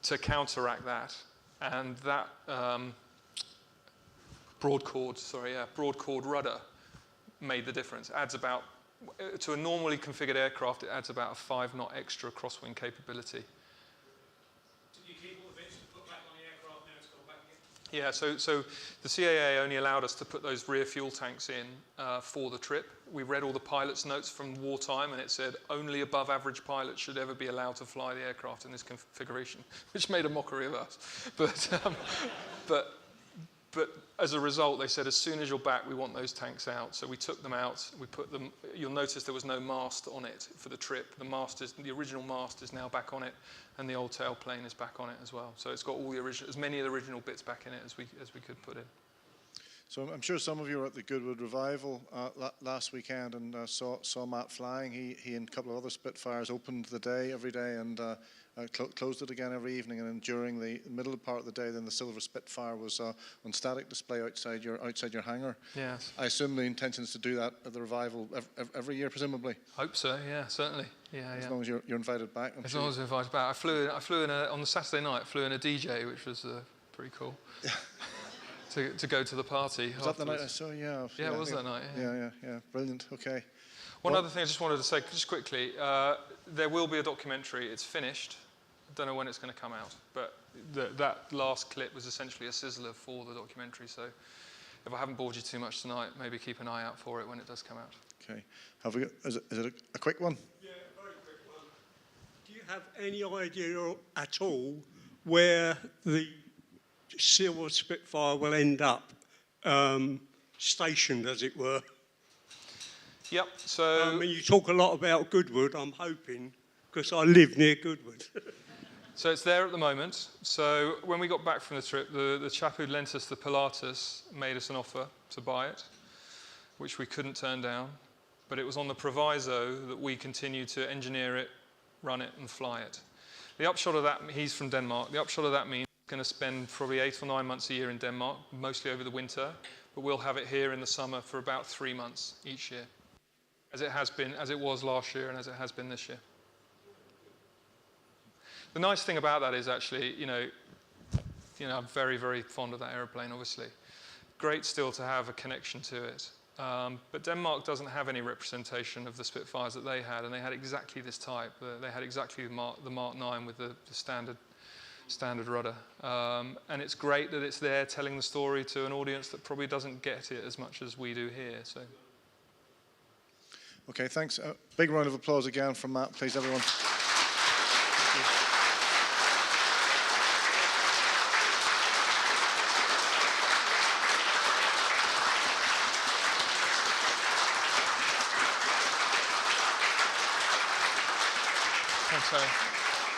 to counteract that. And that broad chord rudder made the difference. Adds about, to a normally configured aircraft, it adds about a 5-knot extra crosswind capability. Did you keep all the bits and put back on the aircraft now it's gone back again? Yeah, so the CAA only allowed us to put those rear fuel tanks in for the trip. We read all the pilot's notes from wartime, and it said only above average pilots should ever be allowed to fly the aircraft in this configuration, which made a mockery of us. But as a result, they said, as soon as you're back, we want those tanks out. So we took them out. We put them. You'll notice there was no mast on it for the trip. The original mast is now back on it, and the old tailplane is back on it as well. So it's got all the as many of the original bits back in it as we could put in. So I'm sure some of you were at the Goodwood Revival last weekend and saw Matt flying. He and a couple of other Spitfires opened the day every day and closed it again every evening. And then during the middle part of the day, then the Silver Spitfire was on static display outside your hangar. Yes. I assume the intention is to do that at the Revival every year, presumably. Hope so. Yeah, certainly. Yeah, as long as you're invited back. As long as you're invited back. I flew in on the Saturday night. Flew in a DJ, which was pretty cool. To go to the party. Was that the night I saw? Yeah. Yeah, it was that night. Yeah. Brilliant. Okay. One other thing I just wanted to say, just quickly, there will be a documentary. It's finished. I don't know when it's going to come out, but that last clip was essentially a sizzler for the documentary. So if I haven't bored you too much tonight, maybe keep an eye out for it when it does come out. Okay. Is it a quick one? Yeah, a very quick one. Do you have any idea at all where the Silver Spitfire will end up stationed, as it were? Yep, so... I mean, you talk a lot about Goodwood, I'm hoping, because I live near Goodwood. So it's there at the moment. So when we got back from the trip, the chap who lent us the Pilatus made us an offer to buy it, which we couldn't turn down. But it was on the proviso that we continue to engineer it run it and fly it. The upshot of that, he's from Denmark, the upshot of that means he's going to spend probably 8 or 9 months a year in Denmark, mostly over the winter, but we'll have it here in the summer for about 3 months each year, as it has been, as it was last year and as it has been this year. The nice thing about that is actually, I'm very, very fond of that aeroplane, obviously. Great still to have a connection to it. But Denmark doesn't have any representation of the Spitfires that they had, and they had exactly this type. They had exactly the Mark 9 with the standard rudder. And it's great that it's there telling the story to an audience that probably doesn't get it as much as we do here. So. Okay, thanks. Big round of applause again from Matt, please, everyone.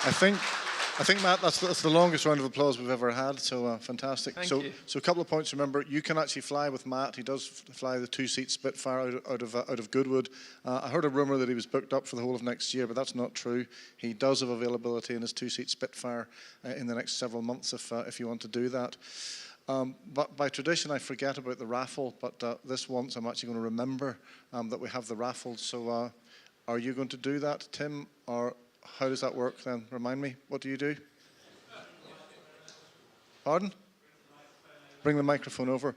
I think, Matt, that's the longest round of applause we've ever had, so fantastic. Thank you. So a couple of points to remember. You can actually fly with Matt. He does fly the 2-seat Spitfire out of Goodwood. I heard a rumour that he was booked up for the whole of next year, but that's not true. He does have availability in his 2-seat Spitfire in the next several months if you want to do that. But by tradition, I forget about the raffle, but this once I'm actually going to remember that we have the raffle. So are you going to do that, Tim, or how does that work then? Remind me, what do you do? Pardon? Bring the microphone over.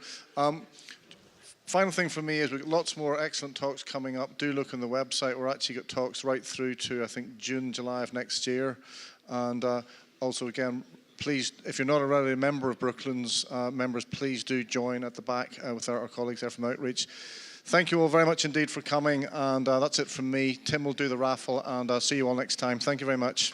Final thing for me is we've got lots more excellent talks coming up. Do look on the website. We're actually got talks right through to, I think, June, July of next year. And also, again, please, if you're not already a member of Brooklands members, please do join at the back with our colleagues there from Outreach. Thank you all very much indeed for coming, and that's it from me. Tim will do the raffle, and I'll see you all next time. Thank you very much.